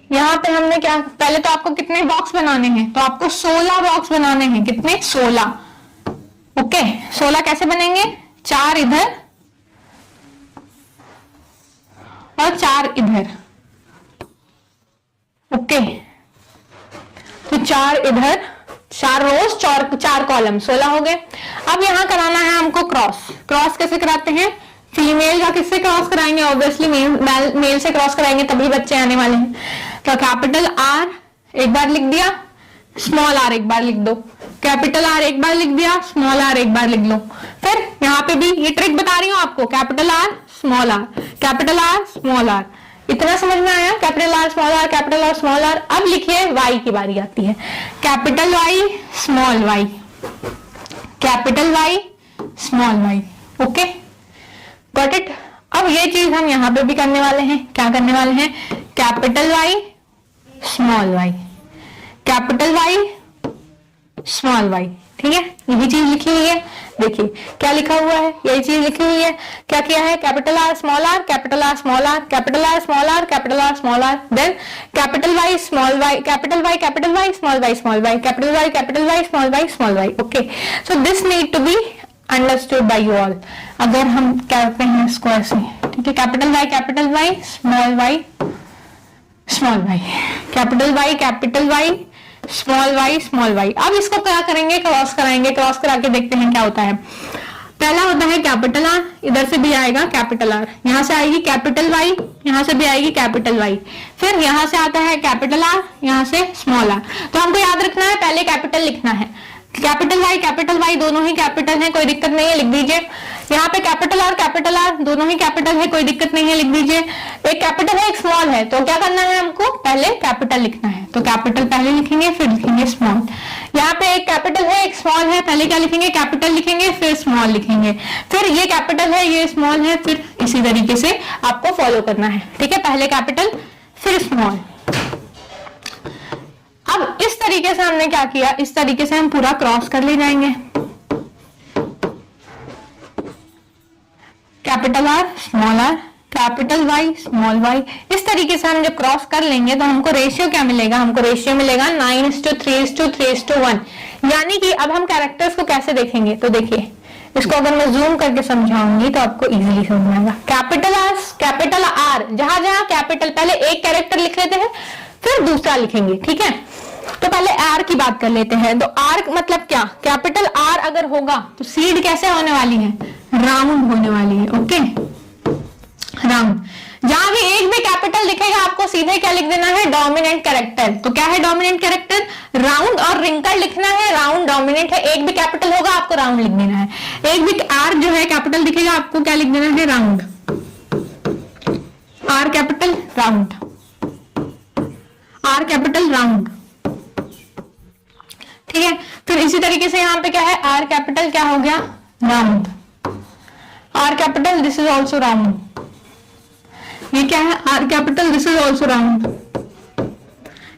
यहाँ पे हमने क्या, पहले तो आपको कितने बॉक्स बनाने हैं, तो आपको 16 बॉक्स बनाने हैं। कितने, 16। ओके 16 कैसे बनेंगे, 4 इधर और 4 इधर। ओके तो 4 इधर, 4 रोज 4 कॉलम, 16 हो गए। अब यहां कराना है हमको क्रॉस कैसे कराते हैं, फीमेल का किससे क्रॉस कराएंगे, ऑब्वियसली मेल से क्रॉस कराएंगे तभी बच्चे आने वाले हैं। तो कैपिटल आर एक बार लिख दिया, स्मॉल आर एक बार लिख दो, कैपिटल आर एक बार लिख दिया, स्मॉल आर एक बार लिख लो। फिर यहाँ पे भी ये ट्रिक बता रही हूँ आपको, capital R small R, capital R small R. इतना समझ में आया, capital R small R, capital R small R. अब लिखिए वाई की बारी आती है, capital Y small Y, capital Y small Y. Okay got it. अब ये चीज हम यहाँ पे भी करने वाले हैं, क्या करने वाले हैं, capital Y small Y, capital Y small Y. ठीक है यही चीज लिखी हुई है। देखिए क्या लिखा हुआ है, यही चीज लिखी हुई है। क्या किया है, capital R small R, capital R small R, capital R small R, capital R small R, then capital Y small Y, capital Y small Y small Y, capital Y small Y small Y. Okay, so this need to be understood by you all. अगर हम करते हैं इसको ऐसे, ठीक है, capital Y small Y small Y, capital Y small Y. अब इसको क्या करेंगे, क्रॉस कराएंगे, क्रॉस करा के देखते हैं क्या होता है। पहला होता है कैपिटल आर, इधर से भी आएगा कैपिटल आर, यहां से आएगी कैपिटल वाई, यहां से भी आएगी कैपिटल वाई, फिर यहां से आता है कैपिटल आर, यहां से स्मॉल आर। तो हमको याद रखना है, पहले कैपिटल लिखना है। कैपिटल वाई दोनों ही कैपिटल है, कोई दिक्कत नहीं है, लिख दीजिए। यहाँ पे कैपिटल आर दोनों ही कैपिटल है, कोई दिक्कत नहीं है, लिख दीजिए। एक कैपिटल है एक स्मॉल है, तो क्या करना है हमको, पहले कैपिटल लिखना है, तो कैपिटल पहले लिखेंगे फिर लिखेंगे स्मॉल। यहाँ पे एक कैपिटल है एक स्मॉल है, पहले क्या लिखेंगे, कैपिटल लिखेंगे फिर स्मॉल लिखेंगे, फिर ये कैपिटल है ये स्मॉल है, फिर इसी तरीके से आपको फॉलो करना है, ठीक है, पहले कैपिटल फिर स्मॉल। अब इस तरीके से हमने क्या किया, इस तरीके से हम पूरा क्रॉस कर ले जाएंगे, capital R small R, capital Y small Y. इस तरीके से हम जब क्रॉस कर लेंगे तो हमको रेशियो क्या मिलेगा, हमको रेशियो मिलेगा 9:3:1। यानी कि अब हम कैरेक्टर्स को कैसे देखेंगे, तो देखिए इसको अगर मैं जूम करके समझाऊंगी तो आपको इजीली समझ में आएगा। कैपिटल आर, जहां जहां कैपिटल, पहले एक कैरेक्टर लिख लेते हैं फिर दूसरा लिखेंगे, ठीक है। तो पहले आर की बात कर लेते हैं। तो आर मतलब क्या, कैपिटल आर अगर होगा तो सीड कैसे होने वाली है, राउंड होने वाली है। Okay, round. जहां भी एक भी कैपिटल दिखेगा आपको सीधे क्या लिख देना है, डोमिनेंट कैरेक्टर। तो क्या है डोमिनेंट कैरेक्टर, राउंड और रिंकल लिखना है, राउंड डोमिनेंट है। एक भी कैपिटल होगा आपको राउंड लिख देना है, एक भी आर जो है कैपिटल दिखेगा आपको क्या लिख देना है, round. Are capital round, are capital round, ठीक है। फिर इसी तरीके से यहाँ पे क्या है, आर कैपिटल क्या हो गया, round. Are capital this is also round, ये क्या है, are capital this is also round.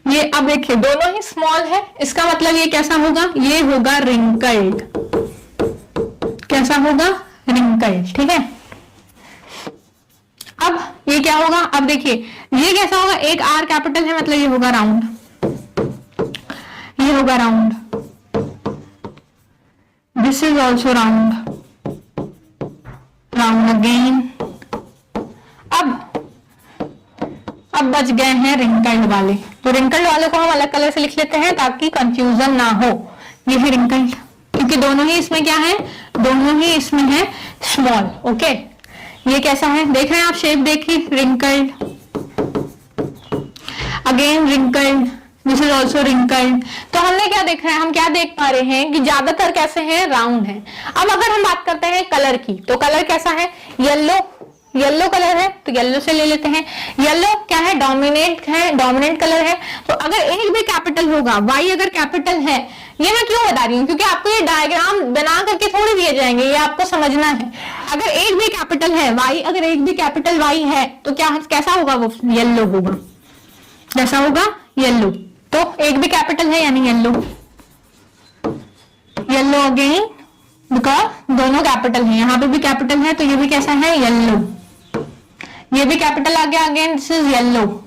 ये अब देखिए दोनों ही स्मॉल है, इसका मतलब ये कैसा होगा, ये होगा रिंकल्ड, कैसा होगा, रिंकल्ड, ठीक है। अब ये क्या होगा, अब देखिए ये कैसा होगा, एक आर कैपिटल है मतलब ये होगा राउंड, ये होगा round, this is also round, round again. अब बच गए हैं रिंकल्ड वाले, तो रिंकल्ड वाले को हम अलग कलर से लिख लेते हैं ताकि कंफ्यूजन ना हो। ये है रिंकल्ड, क्योंकि दोनों ही इसमें क्या है, दोनों ही इसमें है स्मॉल। ओके, ये कैसा है देख रहे हैं आप, शेप देखिए, wrinkled again, wrinkled, this is also wrinkled. तो हमने क्या देख रहे हैं, हम क्या देख पा रहे हैं कि ज्यादातर कैसे हैं, राउंड है। अब अगर हम बात करते हैं कलर की, तो कलर कैसा है, येलो, येलो कलर है तो येलो से ले लेते हैं। येलो क्या है, डोमिनेंट कलर है। तो अगर एक भी कैपिटल होगा, वाई अगर कैपिटल है, ये मैं क्यों बता रही हूँ, क्योंकि आपको ये डायग्राम बना करके थोड़ी दिए जाएंगे, ये आपको समझना है। अगर एक भी कैपिटल है वाई, अगर एक भी कैपिटल वाई है तो क्या कैसा होगा, वो येलो होगा, कैसा होगा, येलो। तो एक भी कैपिटल है यानी येलो, येलो अगेन, बिकॉज दोनों कैपिटल है, यहाँ पे भी कैपिटल है तो ये भी कैसा है, येलो। ये भी कैपिटल आ गया अगेन, दिस इज येलो,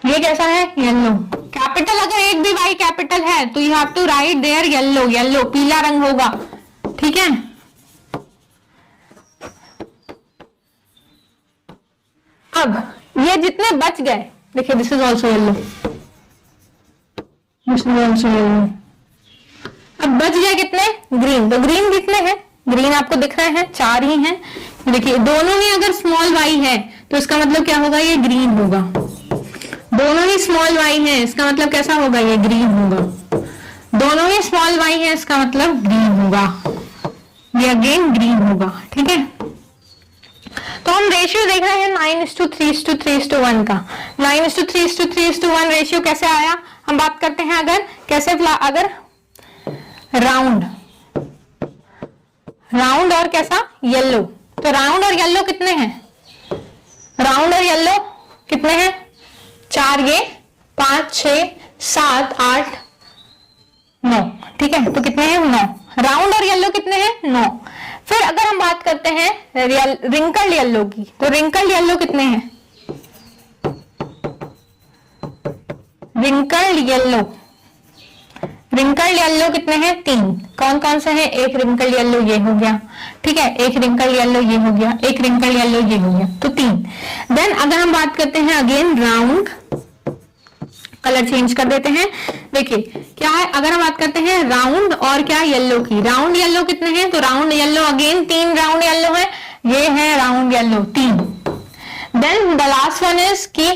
ये कैसा है, येलो। कैपिटल अगर एक भी वाई कैपिटल है तो you have to write there yellow, yellow पीला रंग होगा, ठीक है। अब ये जितने बच गए देखिए, this is also yellow, this is also yellow. अब बच गए कितने, ग्रीन। तो ग्रीन कितने हैं, ग्रीन आपको दिख रहे हैं, 4 ही हैं। देखिए दोनों ही अगर स्मॉल वाई है तो इसका मतलब क्या होगा, ये ग्रीन होगा। दोनों ही स्मॉल वाई है, इसका मतलब कैसा होगा, ये ग्रीन होगा। दोनों ही स्मॉल वाई है, इसका मतलब ग्रीन होगा, ये अगेन ग्रीन होगा, ठीक है। तो हम रेशियो देख रहे हैं 9:3:1 का। 9:3:1 रेशियो कैसे आया, हम बात करते हैं अगर कैसे, अगर राउंड और कैसा, येलो। तो राउंड और येलो कितने हैं, राउंड और येलो कितने हैं, 4, ये 5, 6, 7, 8, 9, ठीक है, तो कितने हैं 9। राउंड और येलो कितने हैं 9। फिर अगर हम बात करते हैं रिंकल्ड येलो की, तो रिंकल्ड येलो कितने हैं, रिंकल्ड येलो कितने हैं 3। कौन कौन से हैं, एक रिंकल्ड येलो ये हो गया, ठीक है, एक रिंकल्ड येलो ये हो गया, एक रिंकल्ड येलो ये हो गया, तो 3। देन अगर हम बात करते हैं अगेन राउंड, कलर चेंज कर देते हैं। देखिए क्या है, अगर हम बात करते हैं राउंड और क्या येलो की, राउंड येलो कितने हैं, तो round yellow again 3 round yellow है, ये है round yellow 3। Then the last one is की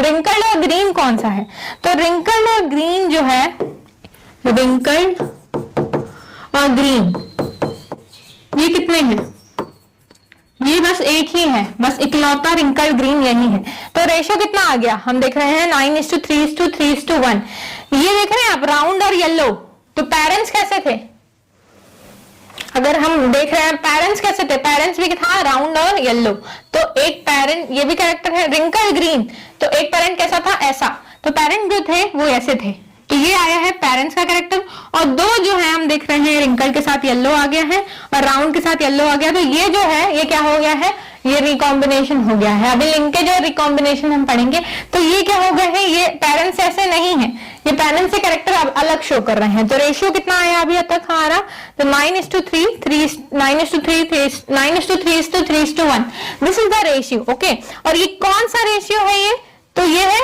रिंकल्ड और ग्रीन कौन सा है, तो रिंकल्ड और ग्रीन जो है, रिंकल्ड और ग्रीन ये कितने हैं, ये बस एक ही है, बस इकलौता रिंकल्ड ग्रीन यही है। तो रेशियो कितना आ गया, हम देख रहे हैं 9:3:3:1। ये देख रहे हैं आप राउंड और येलो, तो पेरेंट्स कैसे थे, अगर हम देख रहे हैं पेरेंट्स कैसे थे, पेरेंट्स भी था राउंड और येलो, तो एक पेरेंट, ये भी कैरेक्टर है रिंकल्ड ग्रीन, तो एक पेरेंट कैसा था ऐसा, तो पेरेंट जो थे वो ऐसे थे, तो ये आया है पेरेंट्स का कैरेक्टर। और दो जो है हम देख रहे हैं रिंकल के साथ येलो आ गया है और राउंड के साथ येलो आ गया, तो ये जो है ये क्या हो गया है, ये रिकॉम्बिनेशन हो गया है। अभी लिंकेज और रिकॉम्बिनेशन हम पढ़ेंगे, तो ये क्या हो गए हैं, ये पेरेंट्स ऐसे नहीं है, ये पेरेंट्स से कैरेक्टर अलग शो कर रहे हैं। तो रेशियो कितना आया अभी तक हमारा, तो 9:3:3:1 this is the ratio. Okay, और ये कौन सा रेशियो है, ये तो ये है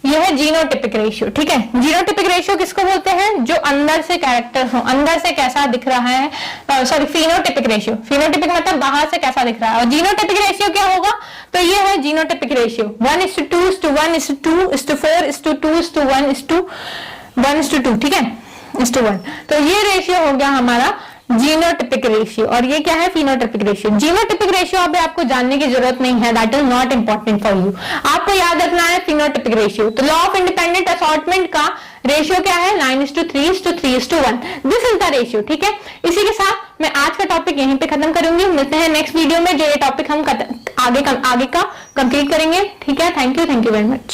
जीनोटिपिक रेशियो। ठीक है, जीनोटिपिक रेशियो किसको बोलते हैं, जो अंदर से कैरेक्टर हो, अंदर से कैसा दिख रहा है, सॉरी फिनोटिपिक रेशियो, फिनोटिपिक मतलब बाहर से कैसा दिख रहा है, और जीनोटिपिक रेशियो क्या होगा, तो ये है जीनोटिपिक रेशियो 1:2:1:2:4:2:1:1:2, ठीक है, 1:1। तो ये रेशियो हो गया हमारा जीनोटिपिक रेशियो, और ये क्या है फिनोटिपिक रेशियो। जीनोटिपिक रेशियो अभी आपको जानने की जरूरत नहीं है, that is not important for you, आपको याद रखना है फिनोटिपिक रेशियो। तो लॉ ऑफ इंडिपेंडेंट असॉर्टमेंट का रेशियो क्या है, 9:3:3:1, दिस इज द रेशियो। ठीक है, इसी के साथ मैं आज का टॉपिक यहीं पे खत्म करूंगी, मिलते हैं नेक्स्ट वीडियो में, जो ये टॉपिक हम आगे का कंप्लीट करेंगे। ठीक है, थैंक यू वेरी मच।